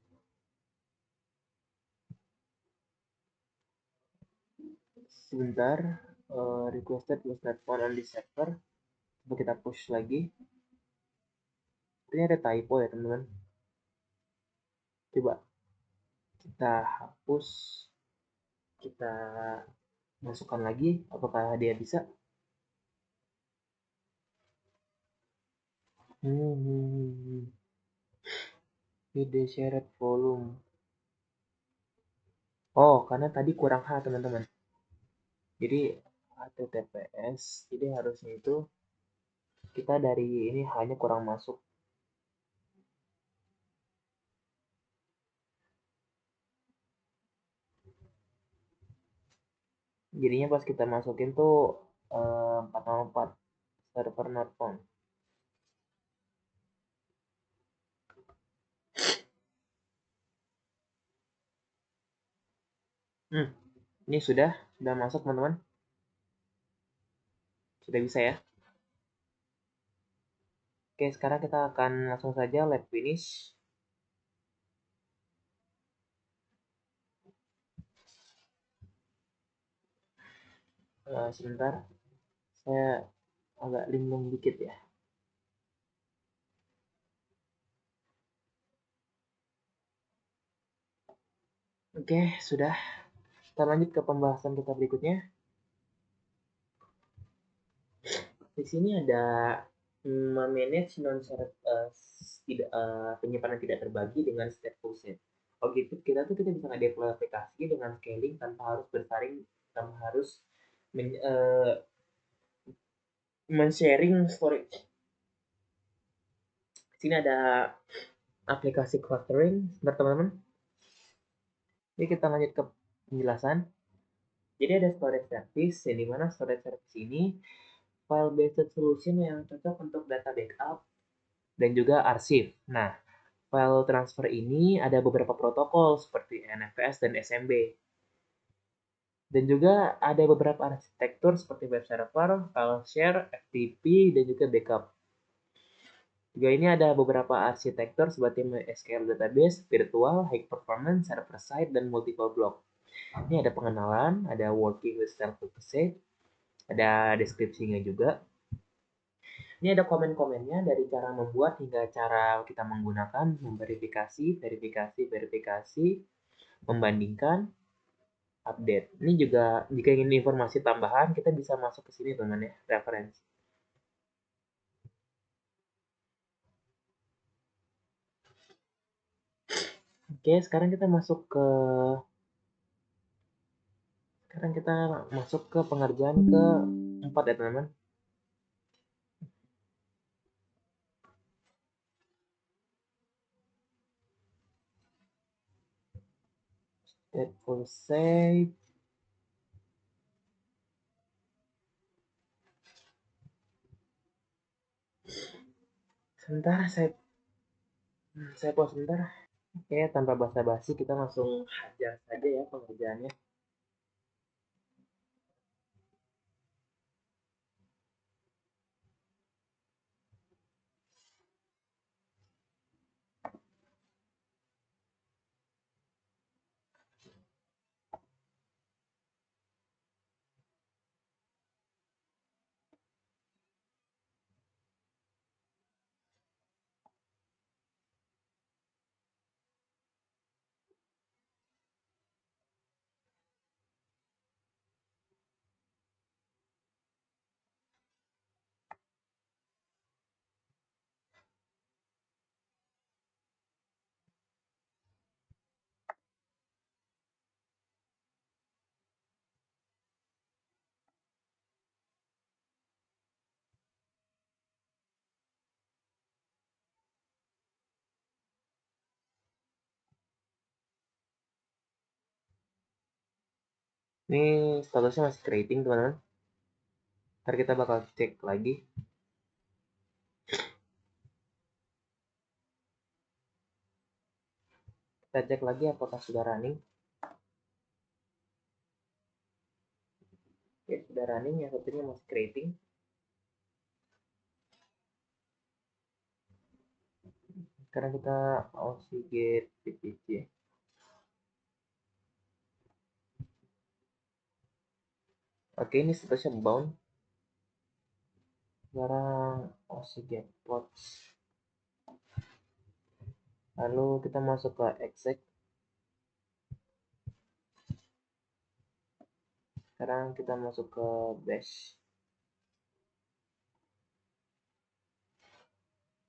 Sebentar. Requested was not found on this server. Coba kita push lagi. Ini ada typo ya teman-teman. Coba kita hapus. Kita masukkan lagi. Apakah dia bisa? Video shared volume. Oh, karena tadi kurang H teman-teman. Jadi HTTPS. Jadi harusnya itu kita dari ini hanya kurang masuk. Jadinya pas kita masukin tuh 404 server not found. Ini sudah masuk teman-teman. Sudah bisa ya. Oke, sekarang kita akan langsung saja lab finish. Sebentar, saya agak linglung dikit ya. Oke, sudah. Kita lanjut ke pembahasan kita berikutnya. Di sini ada memanage penyimpanan tidak terbagi dengan stateful set. Objektif kita tuh kita bisa nge-deploy aplikasi dengan scaling tanpa harus bersaring, tanpa harus men-sharing storage. Di sini ada aplikasi clustering, teman-teman. Jadi kita lanjut ke penjelasan. Jadi ada storage service, yang dimana storage service ini file-based solution yang cocok untuk data backup dan juga arsip. Nah, file transfer ini ada beberapa protokol seperti NFS dan SMB. Dan juga ada beberapa arsitektur seperti web server, file share, FTP, dan juga backup. Juga ini ada beberapa arsitektur seperti MySQL database, virtual, high performance, server side, dan multiple block. Ini ada pengenalan, ada working with self-purpose, ada deskripsinya juga. Ini ada komen-komennya dari cara membuat hingga cara kita menggunakan, memverifikasi, verifikasi, membandingkan, update. Ini juga jika ingin informasi tambahan, kita bisa masuk ke sini teman ya, referensi. Oke, sekarang kita masuk ke pengerjaan ke-4 ya teman-teman. Stateful set. Sebentar, saya pause sebentar. Oke, tanpa basa-basi kita langsung hajar saja ya pengerjaannya. Ini statusnya masih creating teman-teman. Ntar kita bakal cek lagi. Kita cek lagi apakah sudah running. Oke, sudah running, yang satunya masih creating. Sekarang kita Oxygate PPC. Oke, ini statusnya bound. Sekarang Oxygate pods. Lalu kita masuk ke exec. Sekarang kita masuk ke bash.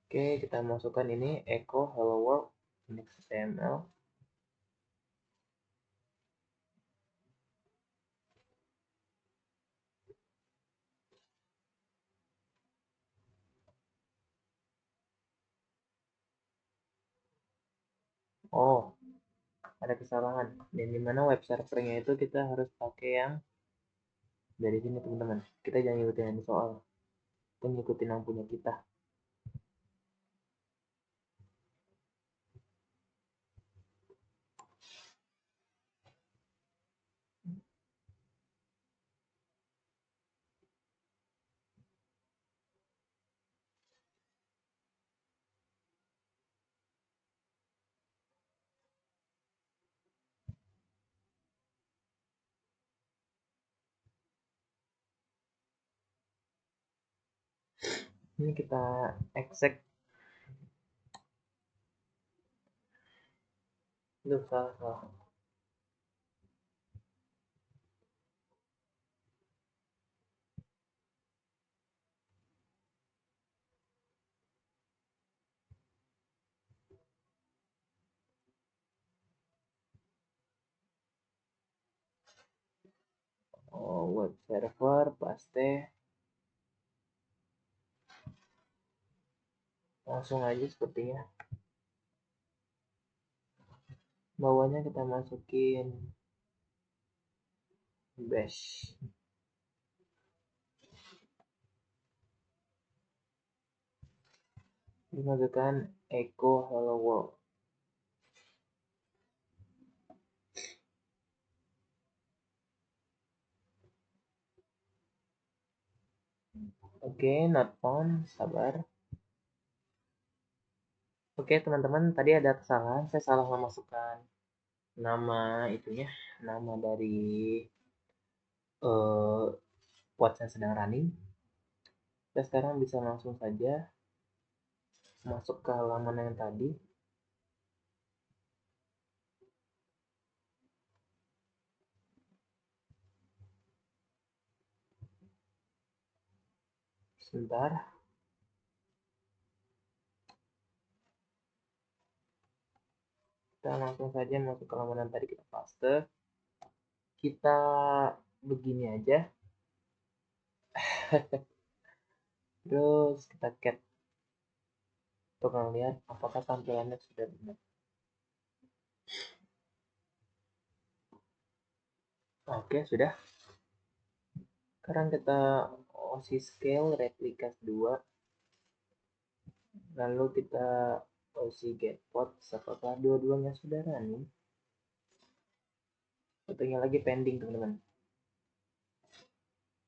Oke, kita masukkan ini echo hello world index.html. Oh, ada kesalahan. Dan dimana web servernya itu kita harus pakai yang dari sini teman-teman. Kita jangan ngikutin yang soal. Kita ngikutin yang punya kita. Ini kita exec. Duh, salah. Oh, web server paste. Langsung aja sepertinya. Bawahnya kita masukin bash. Dimasukkan echo hello world. Oke, not found, sabar. Oke, teman-teman, tadi ada kesalahan. Saya salah memasukkan nama itunya, nama dari pod yang sedang running. Kita sekarang bisa langsung saja masuk ke halaman yang tadi. Sebentar. Kita langsung saja masuk ke halaman yang tadi kita paste. Kita begini aja. Terus kita cat untuk melihat apakah tampilannya sudah benar. Oke, sudah. Sekarang kita OC scale replicas 2. Lalu kita OC get pods. Apakah dua-duanya sudah running? Satunya lagi pending, teman-teman.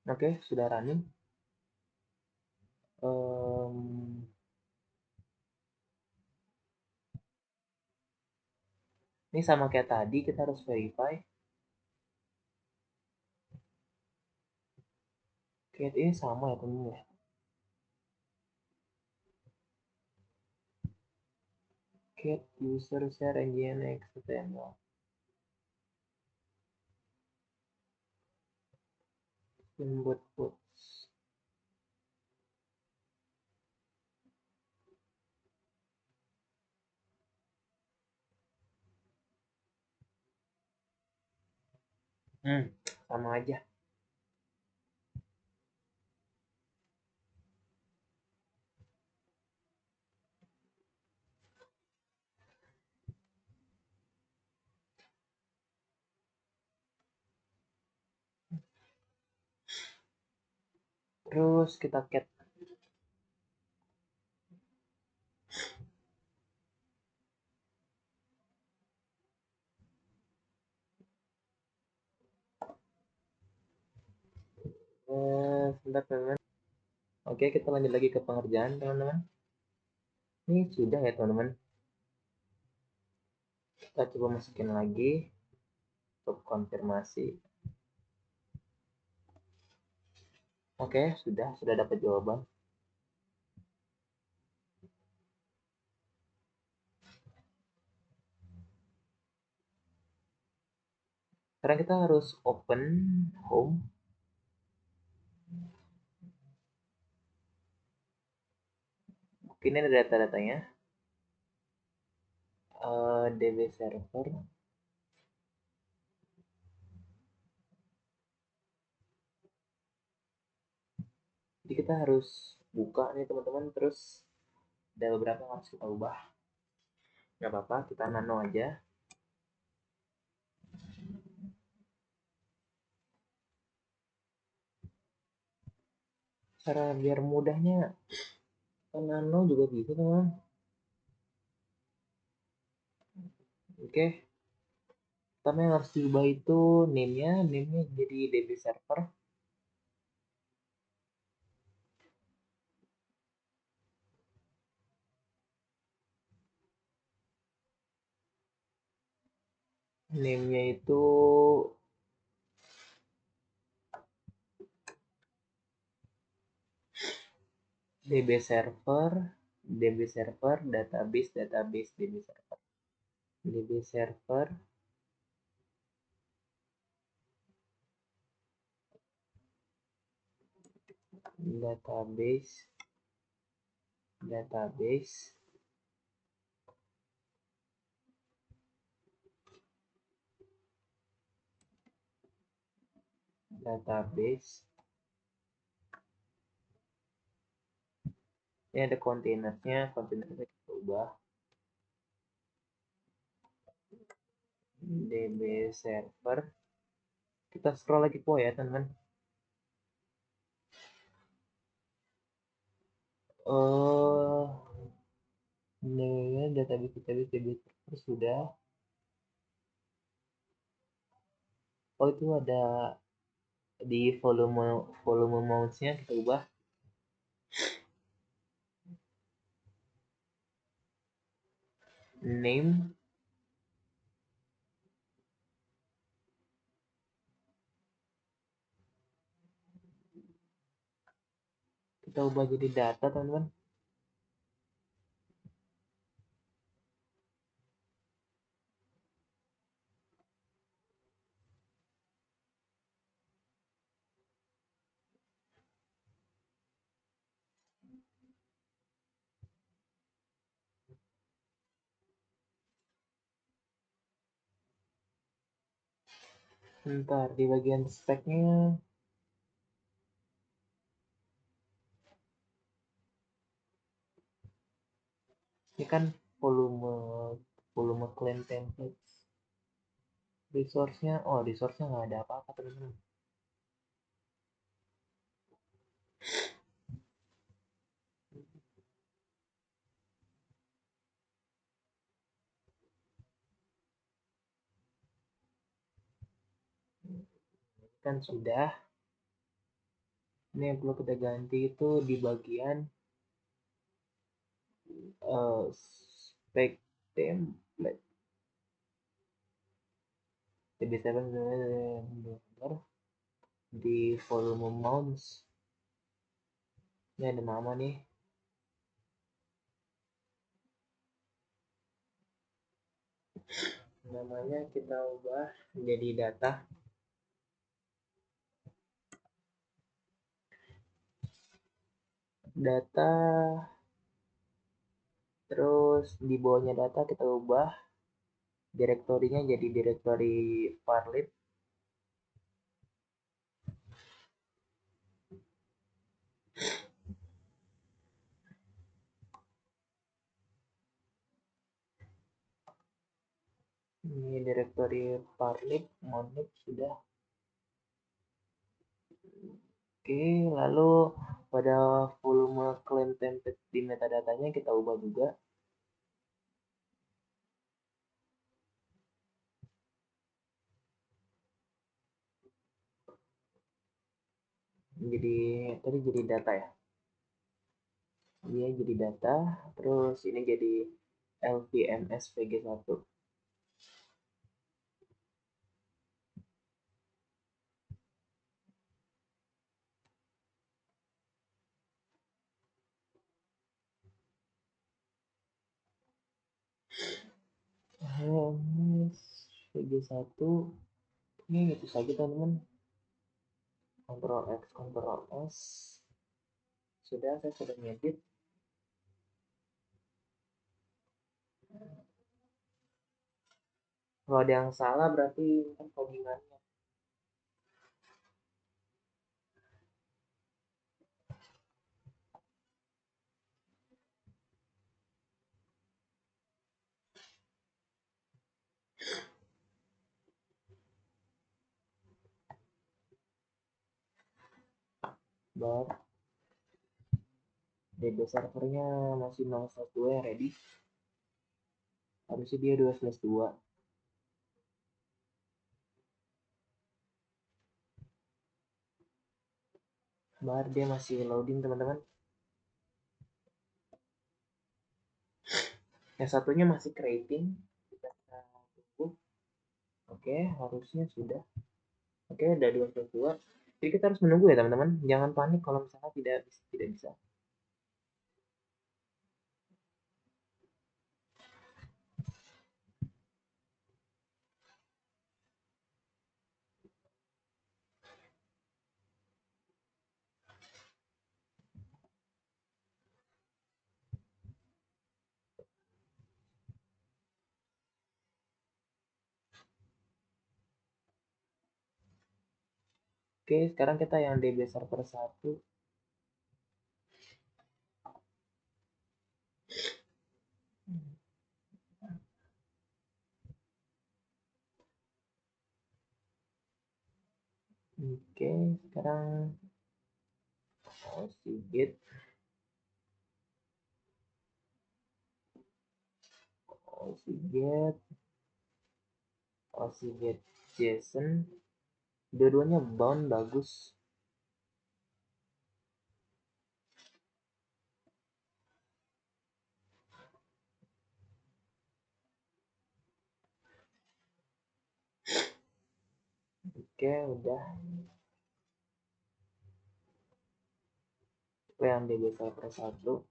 Oke, sudah running. Ini sama kayak tadi, kita harus verify. Kayak ini sama ya, teman-teman ya. Cat user share nginx html. Input puts. Sama aja. Terus kita cat. Sebentar, teman-teman. Oke, kita lanjut lagi ke pengerjaan, teman-teman. Ini sudah ya, teman-teman. Kita coba masukin lagi untuk konfirmasi. Oke, sudah dapat jawaban. Sekarang kita harus open home. Ini ada data-datanya. DB server. Jadi kita harus buka nih, teman-teman. Terus ada beberapa yang harus kita ubah. Nggak apa-apa, kita nano aja. Cara biar mudahnya nano juga bisa, teman. Oke. Pertama yang harus diubah itu name-nya jadi DB server. Name-nya itu DB server, DB server, database, database, DB server, DB server, database, database, database. Ini ada kontainernya, kontainernya kita ubah DB server. Kita scroll lagi po ya teman-teman. Ini database DB server sudah. Oh itu ada di volume mouse-nya kita ubah name, kita ubah jadi data teman-teman. Ntar di bagian speknya ini kan volume claim templates, resource-nya nggak ada apa-apa teman-teman. Kan sudah. Ini yang perlu kita ganti itu di bagian spec template. Jadi saya di volume mouse ini ada nama nih, namanya kita ubah menjadi data, terus di bawahnya data kita ubah direktorinya jadi direktori varlib. Ini direktori varlib, monlib sudah. Oke, lalu pada volume claim template di metadatanya kita ubah juga jadi tadi jadi data ya. Dia jadi data, terus ini jadi LVMS VG1. LVMS VG1 ini itu saja teman-teman. Ctrl X, Ctrl S. Sudah, saya sudah ngedit. Kalau ada yang salah berarti kan codingannya. Bar DB servernya masih 0/2 ya, ready. Harusnya dia 2/2. Bar dia masih loading teman-teman. Yang satunya masih creating. Kita tunggu. Oke, harusnya sudah. Oke, udah 2/2. Jadi kita harus menunggu ya teman-teman. Jangan panik kalau misalnya tidak bisa. Oke, sekarang kita yang DB server 1. Oke, sekarang Sigit, Sigit Jason, dua-duanya bound bagus. Oke, udah. Yang DB server 1.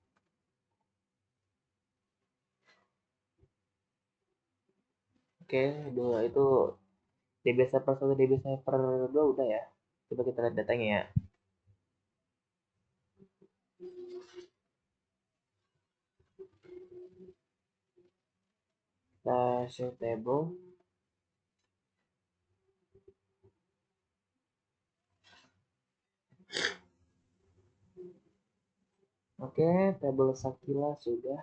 Oke, dua itu DB server 1, DB server 2 udah ya. Coba kita lihat datanya ya. Kita show table. Oke, table Sakila sudah.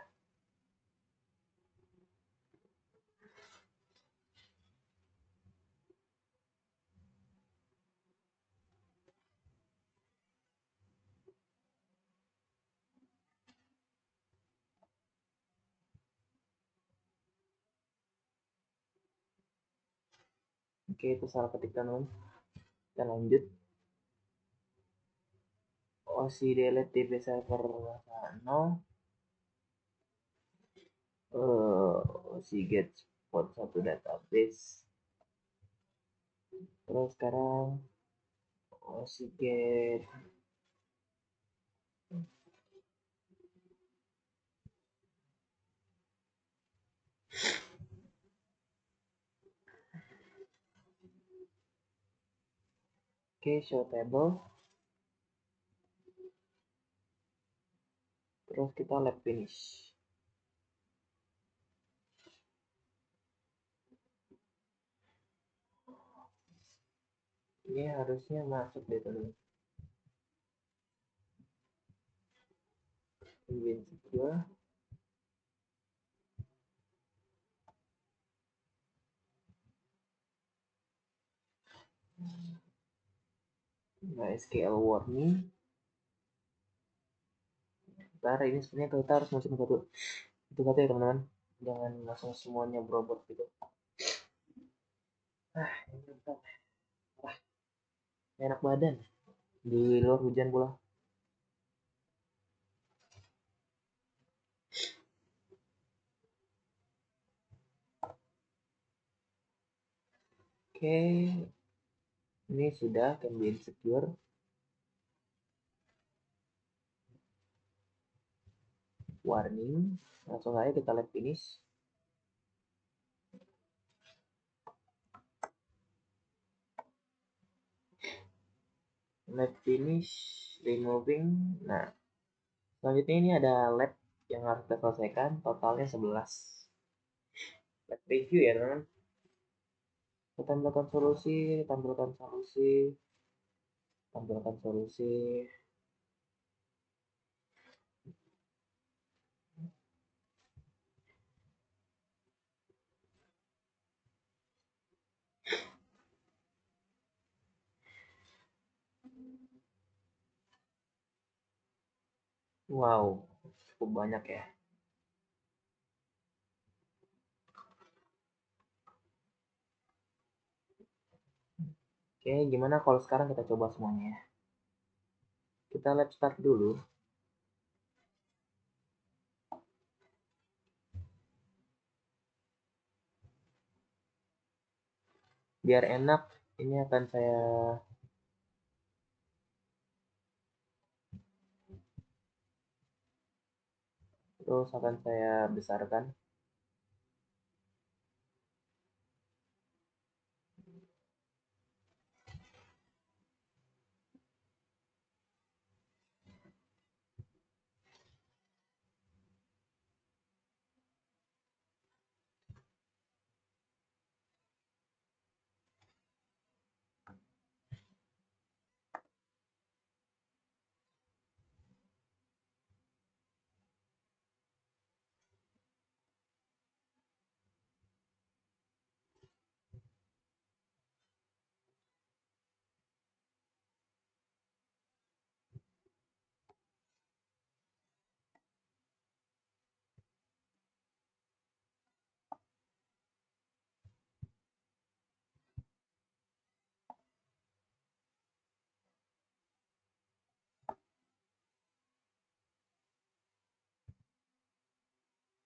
Oke, itu salah ketik teman. Kita lanjut. OC delete DB server 0. OC get spot 1 database. Terus sekarang OC get show table. Terus kita lab finish. Ini harusnya masuk deh teman. Win secure. Nah, SQL warning. Ntar ini sebenarnya kita harus masukin satu kata ya teman-teman. Jangan langsung semuanya berobot gitu. Enak badan. Di luar hujan pula. Oke, ini sudah can be insecure. Warning, langsung aja kita live finish. Live finish, removing. Nah, selanjutnya ini ada lab yang harus kita selesaikan, totalnya 11. Lab review ya teman-teman. Kita tampilkan solusi, tampilkan solusi, tampilkan solusi. Wow, cukup banyak ya. Oke, gimana kalau sekarang kita coba semuanya ya. Kita lab start dulu. Biar enak, ini akan saya besarkan.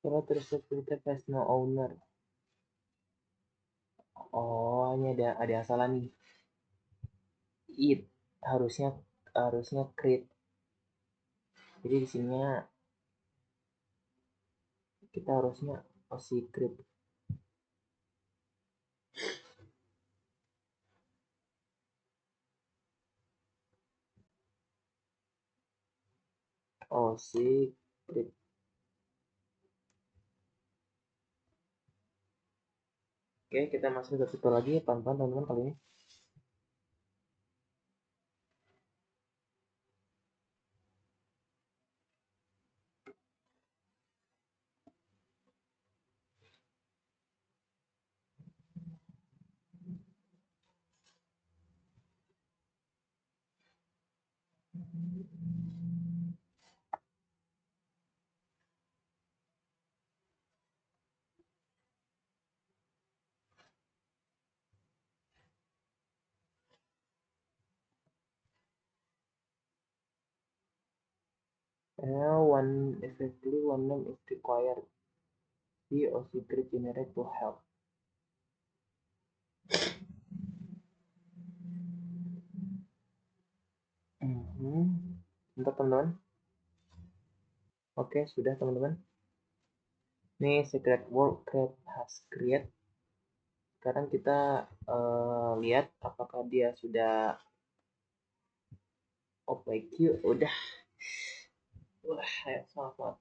Kalau terus filter has no owner. Oh, ini ada yang salah nih. It harusnya harusnya create. Jadi di sininya kita harusnya create. Create. Oke, kita masuk ke tutorial lagi pelan-pelan teman-teman kali ini. Effectively one name is required. The OC create generate to help. Bentar teman-teman. Oke, sudah teman-teman. Ini secret word create has create. Sekarang kita lihat apakah dia sudah OPQ. Udah. Wah, ayo semangat.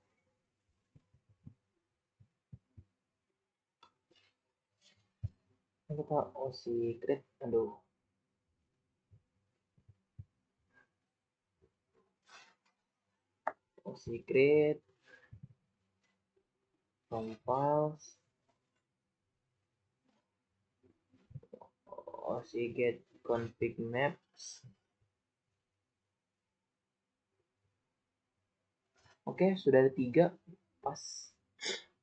Kita OC create. Aduh. OC create. Compiles. OC get config maps. Oke, sudah ada 3. Pas.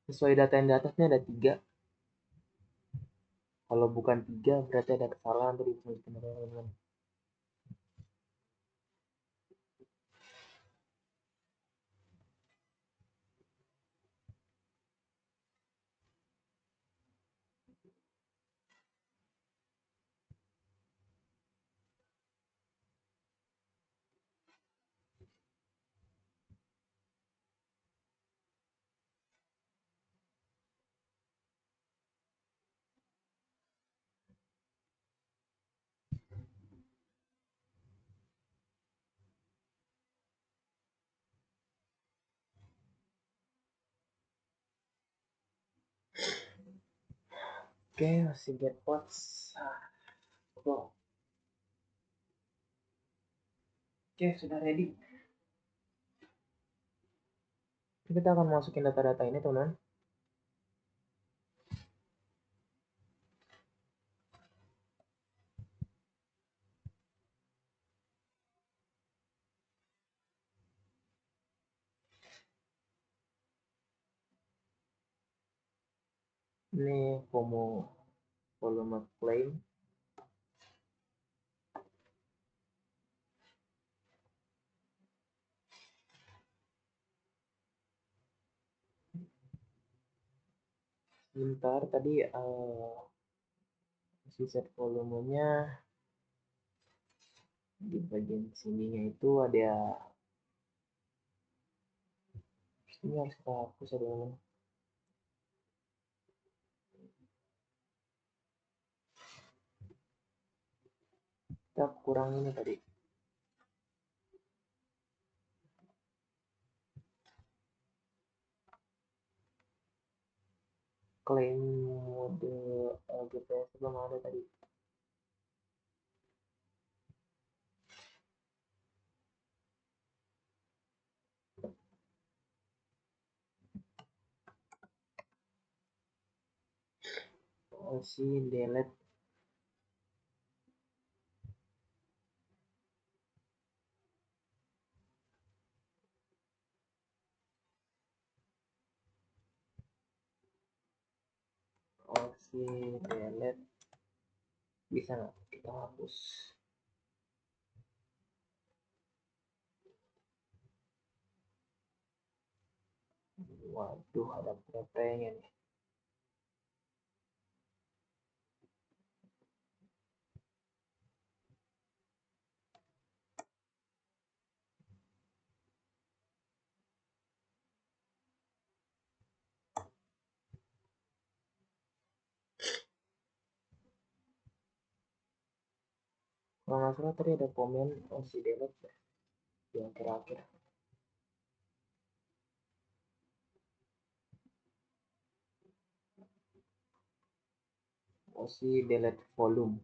Sesuai data yang di atasnya ada 3. Kalau bukan 3 berarti ada kesalahan tadi teman-teman. Oke, masih get pots. Oke, sudah ready. Kita akan masukin data-data ini, teman-teman. Ini volume claim. Sebentar, tadi set volumenya di bagian sininya itu ada. Ini harus kita hapus ya, teman-teman. Kita kurang ini tadi. Claim mode GPS belum ada tadi. Delete. Delete. Bisa nggak kita hapus? Waduh, ada PP-nya nih. Kalau nggak salah tadi ada komen OC delete yang terakhir. OC delete volume.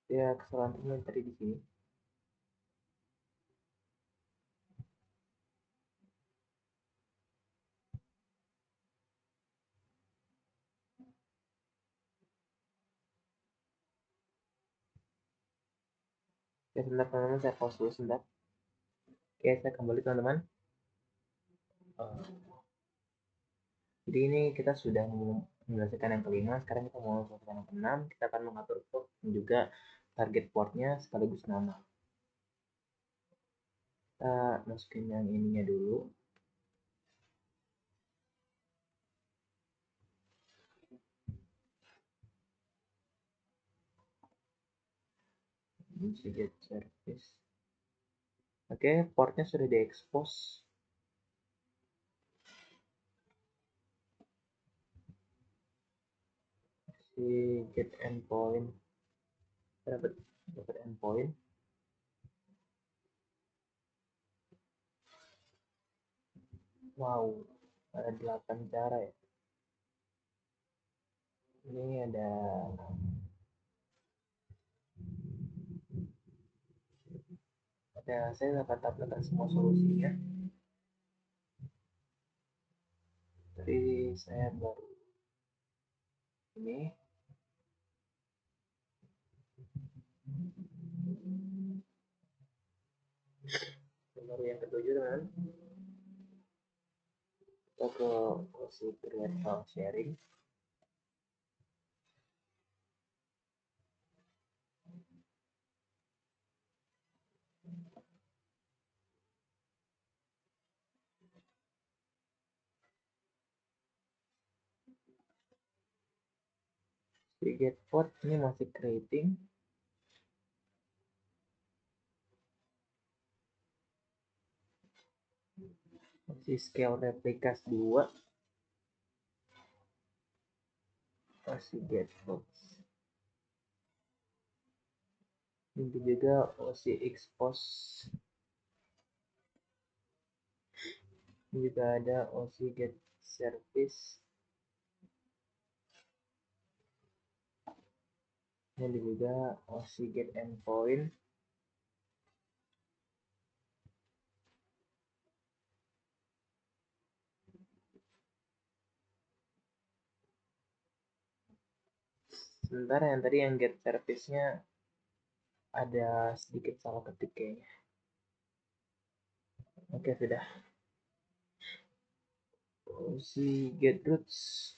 Ya, kesalahan teman tadi di sini. Ya, sebentar teman-teman, saya pause dulu sebentar. Oke, saya kembali teman-teman. Jadi ini kita sudah menyelesaikan yang kelima, sekarang kita mau selesaikan yang keenam. Kita akan mengatur port dan juga target portnya sekaligus nama. Kita masukin yang ininya dulu. Get service. Oke, portnya sudah diekspos. Si get endpoint. Dapat endpoint. Wow, ada 8 cara ya. Ini ada saya dapat tampilkan semua solusinya. Tapi saya baru ini baru yang ketujuh teman. Kita ke opsi create file sharing. Di get port ini masih creating. Masih scale replicas 2. Masih get box. Ini juga OC expose. Ini juga ada OC get service. Ini juga OC get endpoint. Sementara yang tadi yang get service-nya ada sedikit salah ketik kayaknya. Oke, sudah. OC get roots.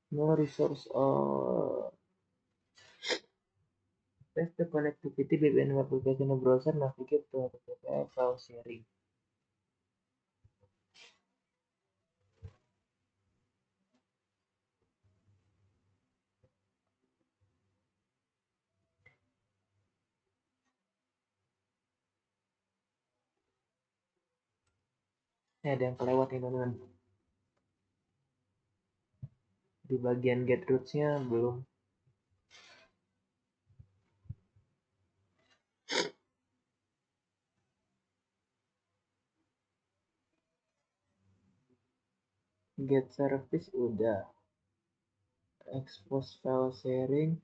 No resource or test the connectivity between application and browser, navigate to HTTP file sharing. Ada yang kelewat nih teman-teman. Di bagian get roots-nya belum. Get service udah. Expose file sharing.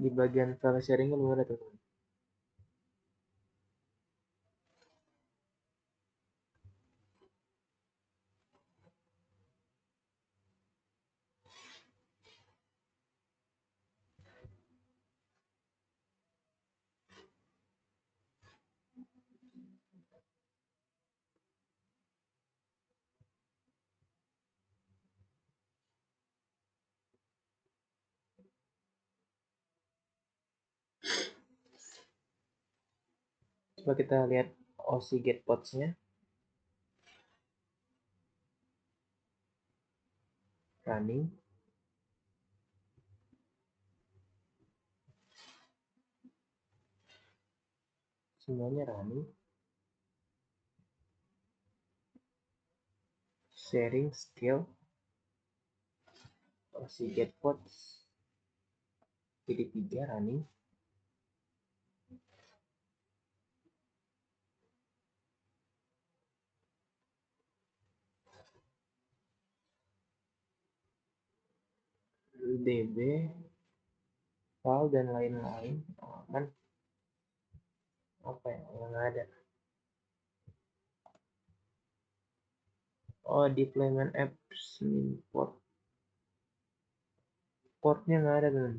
Di bagian file sharing kan ada tuh. Coba kita lihat OC get pods-nya. Running. Semuanya running. Sharing skill. OC get pods. Jadi 3 running. DB, file dan lain-lain aman. Apa yang ada? Oh, deployment apps import. Portnya nggak ada teman.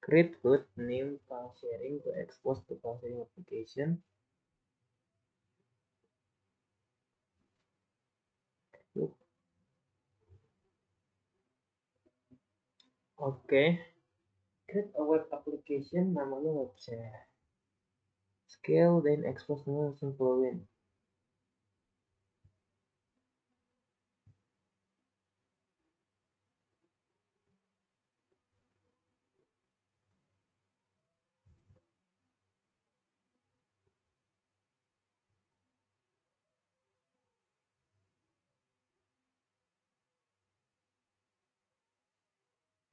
Create hood name file sharing to expose to file sharing application. Oke. Create a web application namanya web share. Scale then expose langsung flowin.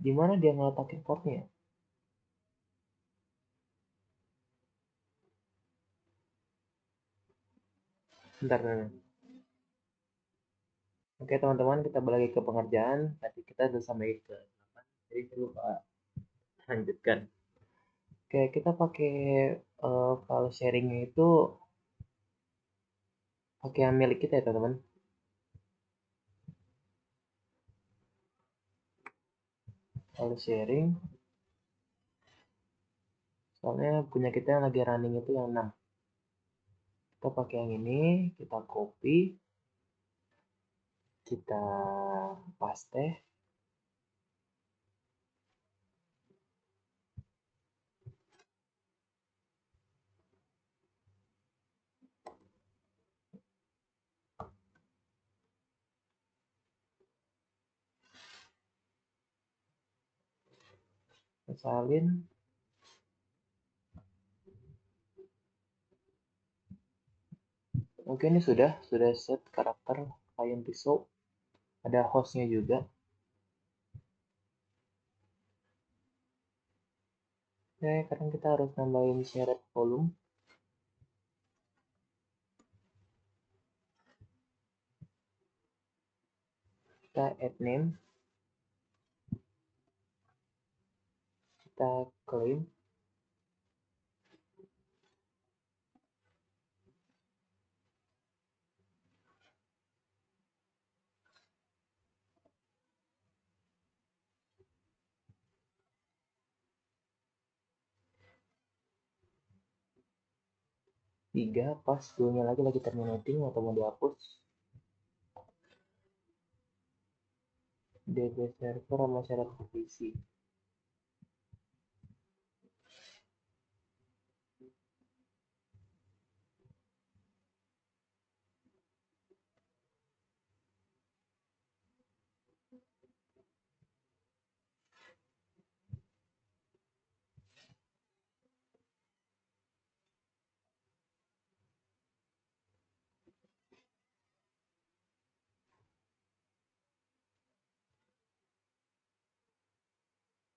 Di mana dia ngeletakin portnya? Bentar, bentar. Oke teman-teman, kita balik ke pengerjaan. Tadi kita sudah sampai ke 8. Jadi saya lupa lanjutkan. Oke, kita pakai file sharingnya itu pakai yang milik kita ya teman-teman. File sharing. Soalnya punya kita yang lagi running itu yang 6. Kita pakai yang ini, kita copy, kita paste. Salin. Oke, ini sudah set karakter client result. Ada hostnya juga. Oke, sekarang kita harus nambahin shared volume. Kita add name. Kita claim. Tiga pas dulunya lagi terminating atau mau dihapus. DB server sama syarat divisi.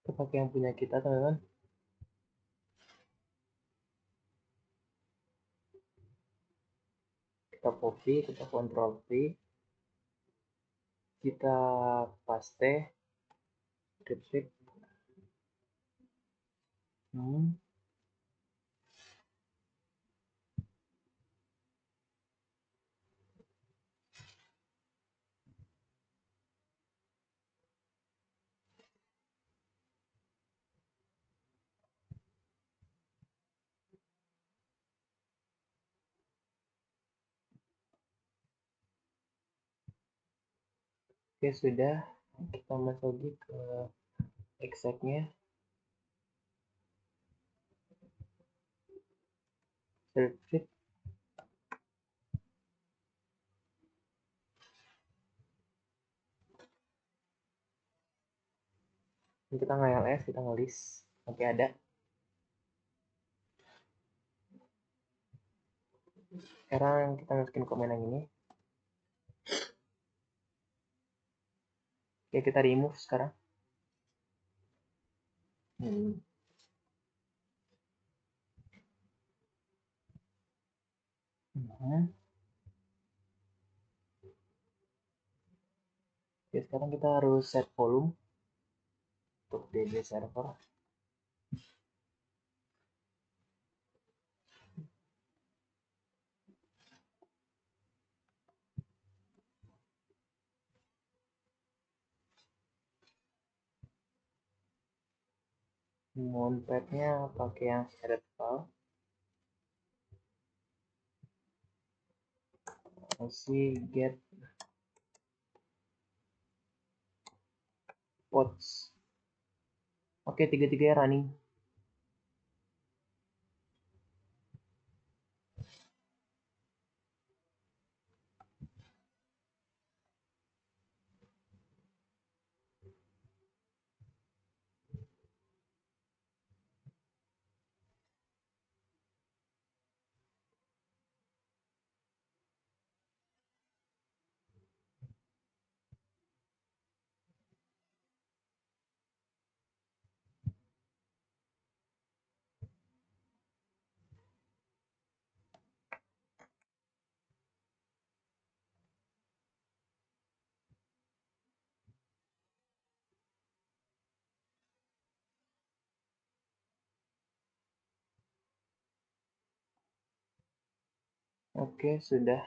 Kita pakai yang punya kita, teman-teman. Kita copy, kita control V, kita paste, repeat. Oke, sudah. Kita masuk lagi ke exact-nya. Repeat. Kita nge-ls, kita nge-list sampai ada. Sekarang kita masukin komen yang ini. Oke, kita remove sekarang. Oke, sekarang kita harus set volume untuk DB server. Mountpad-nya pakai yang shared file. Masih get pods. Oke, tiga-tiganya running. Oke, sudah.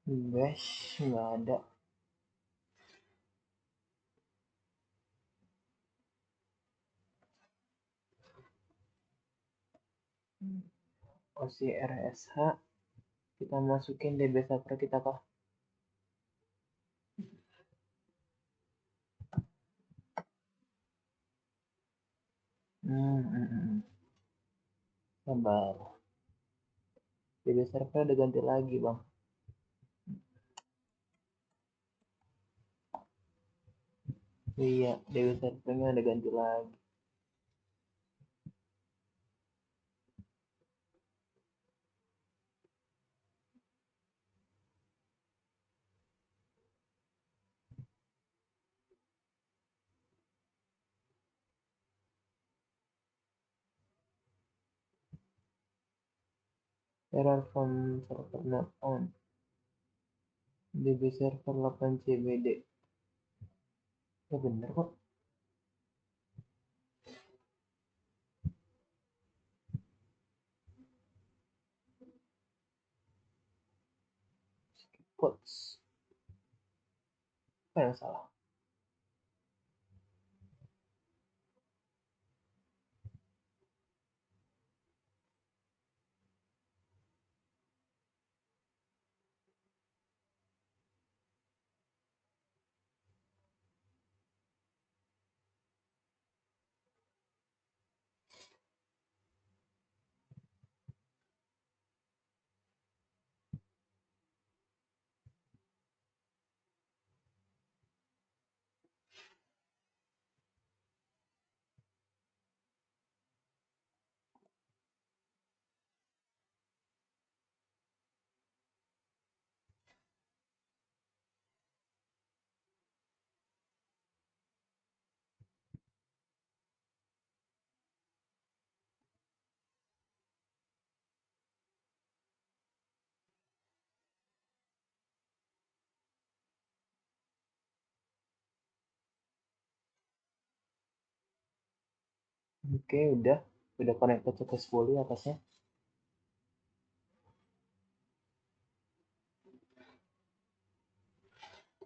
Bash nggak ada. OCRSH kita masukin DB server kita kah? Sabar. DB server udah ganti lagi, Bang. Iya, DB servernya udah ganti lagi. Error from server not on. DB server 8 CBD. Ya bener kok. Puts. Apa yang salah? Oke, udah connected successfully atasnya.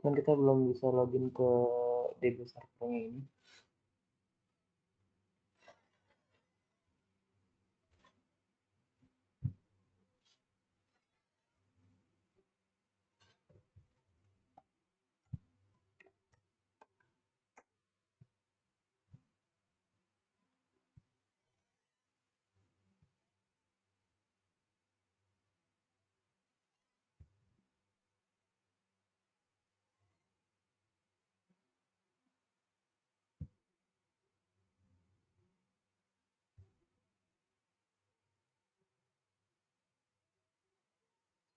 Cuman kita belum bisa login ke DB servernya ini.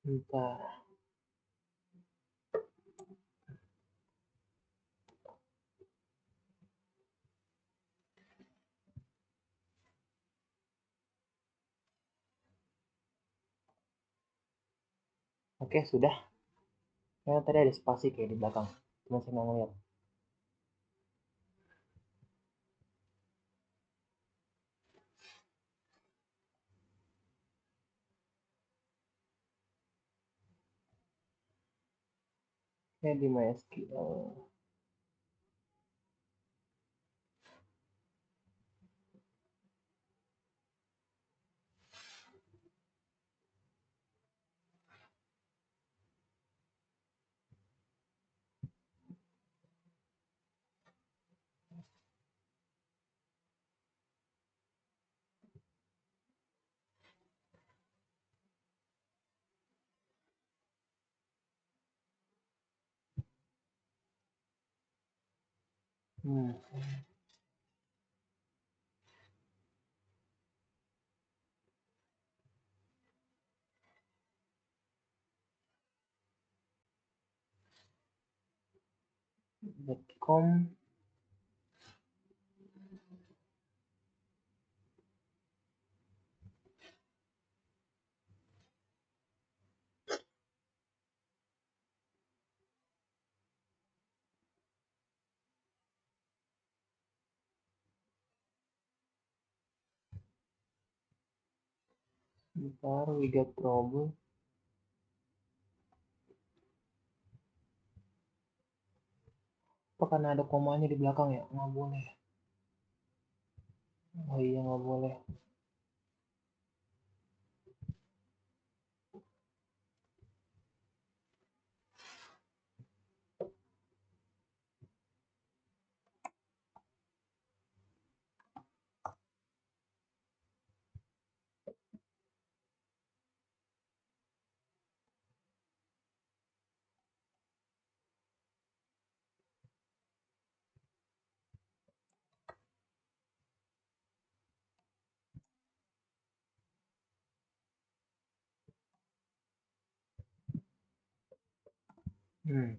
Bentar. Oke, sudah. Ya, tadi ada spasi kayak di belakang. Cuma saya nggak ngeliat. Ya, di MySQL. Hmm. .com. Bentar, we got trouble. Apa karena ada komanya di belakang ya? Nggak boleh. Oh iya, nggak boleh.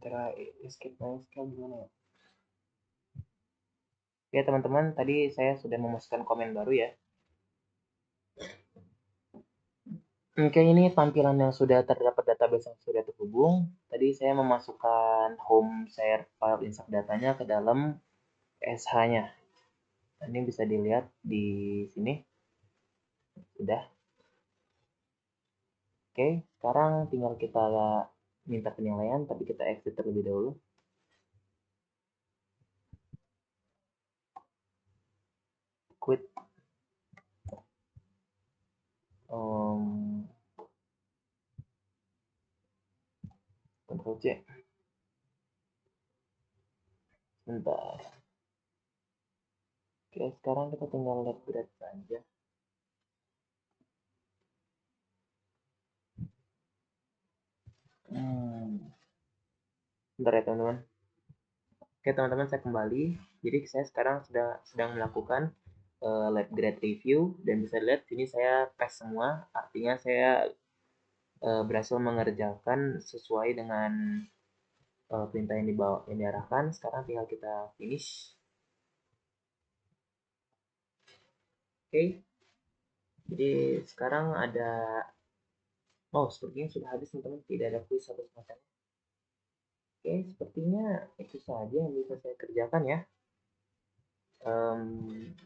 Cara escape MySQL gimana ya? Ya teman-teman, tadi saya sudah memasukkan komen baru ya. Oke, ini tampilan yang sudah terdapat database yang sudah terhubung. Tadi saya memasukkan home share file insert datanya ke dalam SH-nya. Ini bisa dilihat di sini. Sudah. Oke, sekarang tinggal kita minta penilaian, tapi kita exit terlebih dahulu. Quit. Ctrl C. Bentar. Oke, sekarang kita tinggal lihat grade saja. Bentar ya teman-teman. Oke teman-teman, saya kembali. Jadi saya sekarang sedang melakukan lab grade review, dan bisa lihat sini saya pass semua. Artinya saya berhasil mengerjakan sesuai dengan perintah yang diarahkan. Sekarang tinggal kita finish. Oke. Jadi sekarang ada, sepertinya sudah habis teman-teman, tidak ada kuis atau semacamnya. Oke, sepertinya itu saja yang bisa saya kerjakan ya.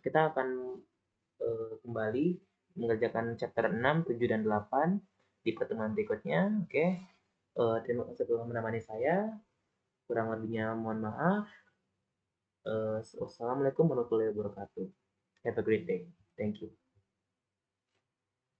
Kita akan kembali mengerjakan chapter 6, 7, dan 8 di pertemuan berikutnya. Oke. Terima kasih telah menemani saya. Kurang lebihnya mohon maaf. Wassalamualaikum warahmatullahi wabarakatuh. Have a great day.